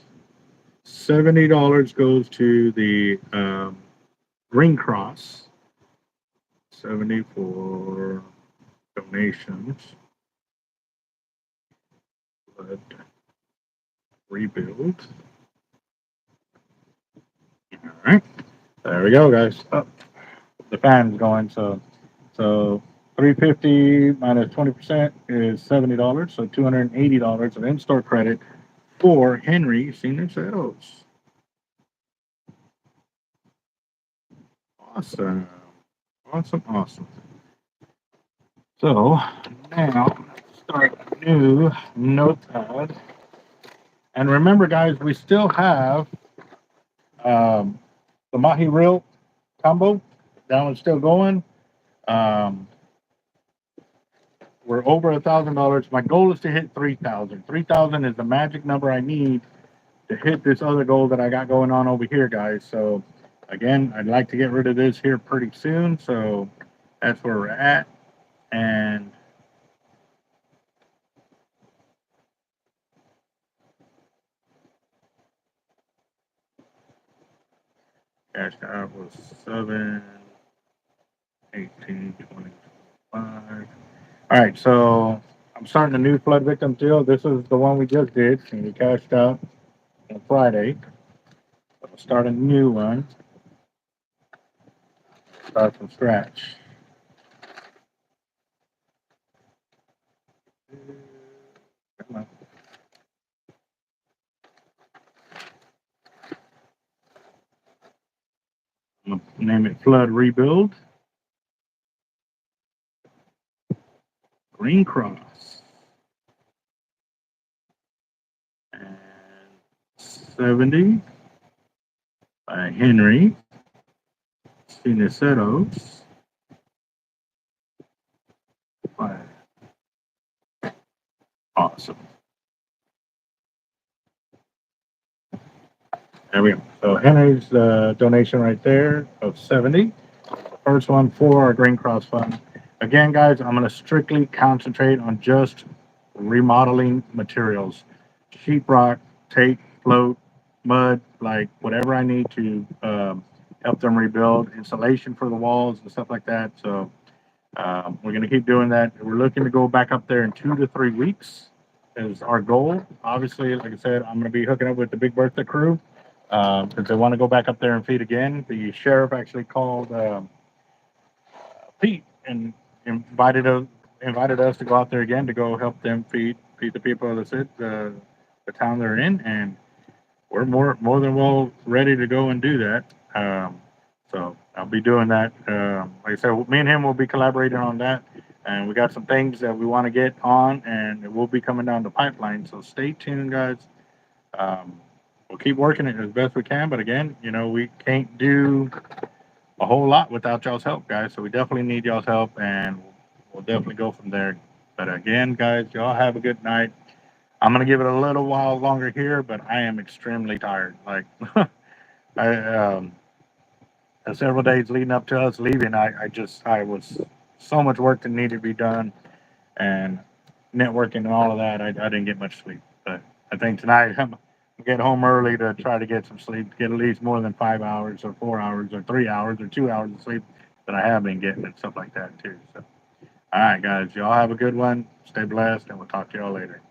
$70 goes to the Green Cross. 70 for donations. Let rebuild. All right. There we go, guys. Oh, the fan's going. So 350 minus 20% is $70. So $280 of in-store credit for Henry Senior Sales. Awesome. Awesome. Awesome. So now start new notepad. And remember, guys, we still have um, the Mahi Reel combo. That one's still going. Um, we're over $1,000. My goal is to hit 3,000. 3,000 is the magic number I need to hit this other goal that I got going on over here, guys. So again, I'd like to get rid of this here pretty soon. So that's where we're at. And cash out was 7, 18, 20, 25. All right, so I'm starting a new flood victim deal. This is the one we just did, and we cashed out on Friday. I'll start a new one. Start from scratch. Come on. I'm gonna name it Flood Rebuild. Green Cross. And 70 by Henry Siniceros. Awesome. There we go. So Henry's donation right there of 70. First one for our Green Cross Fund. Again, guys, I'm going to strictly concentrate on just remodeling materials. Sheetrock, tape, float, mud, like whatever I need to help them rebuild, insulation for the walls and stuff like that. So we're going to keep doing that. We're looking to go back up there in 2 to 3 weeks is our goal. Obviously, like I said, I'm going to be hooking up with the Big Bertha crew because they want to go back up there and feed again. The sheriff actually called Pete and invited us to go out there again to go help them feed the people of the town they're in, and we're more than well ready to go and do that. So I'll be doing that. Like I said, me and him will be collaborating on that, and we got some things that we want to get on, and it will be coming down the pipeline. So stay tuned, guys. Um, we'll keep working it as best we can, but again, we can't do a whole lot without y'all's help, guys. So we definitely need y'all's help, and we'll definitely go from there. But again, guys, y'all have a good night. I'm gonna give it a little while longer here, but I am extremely tired. Like I several days leading up to us leaving, I was so much work that needed to be done, and networking and all of that. I didn't get much sleep, but I think tonight I'm get home early to try to get some sleep, get at least more than 5 hours or 4 hours or 3 hours or 2 hours of sleep that I have been getting and stuff like that too. So, all right, guys, y'all have a good one. Stay blessed, and we'll talk to y'all later.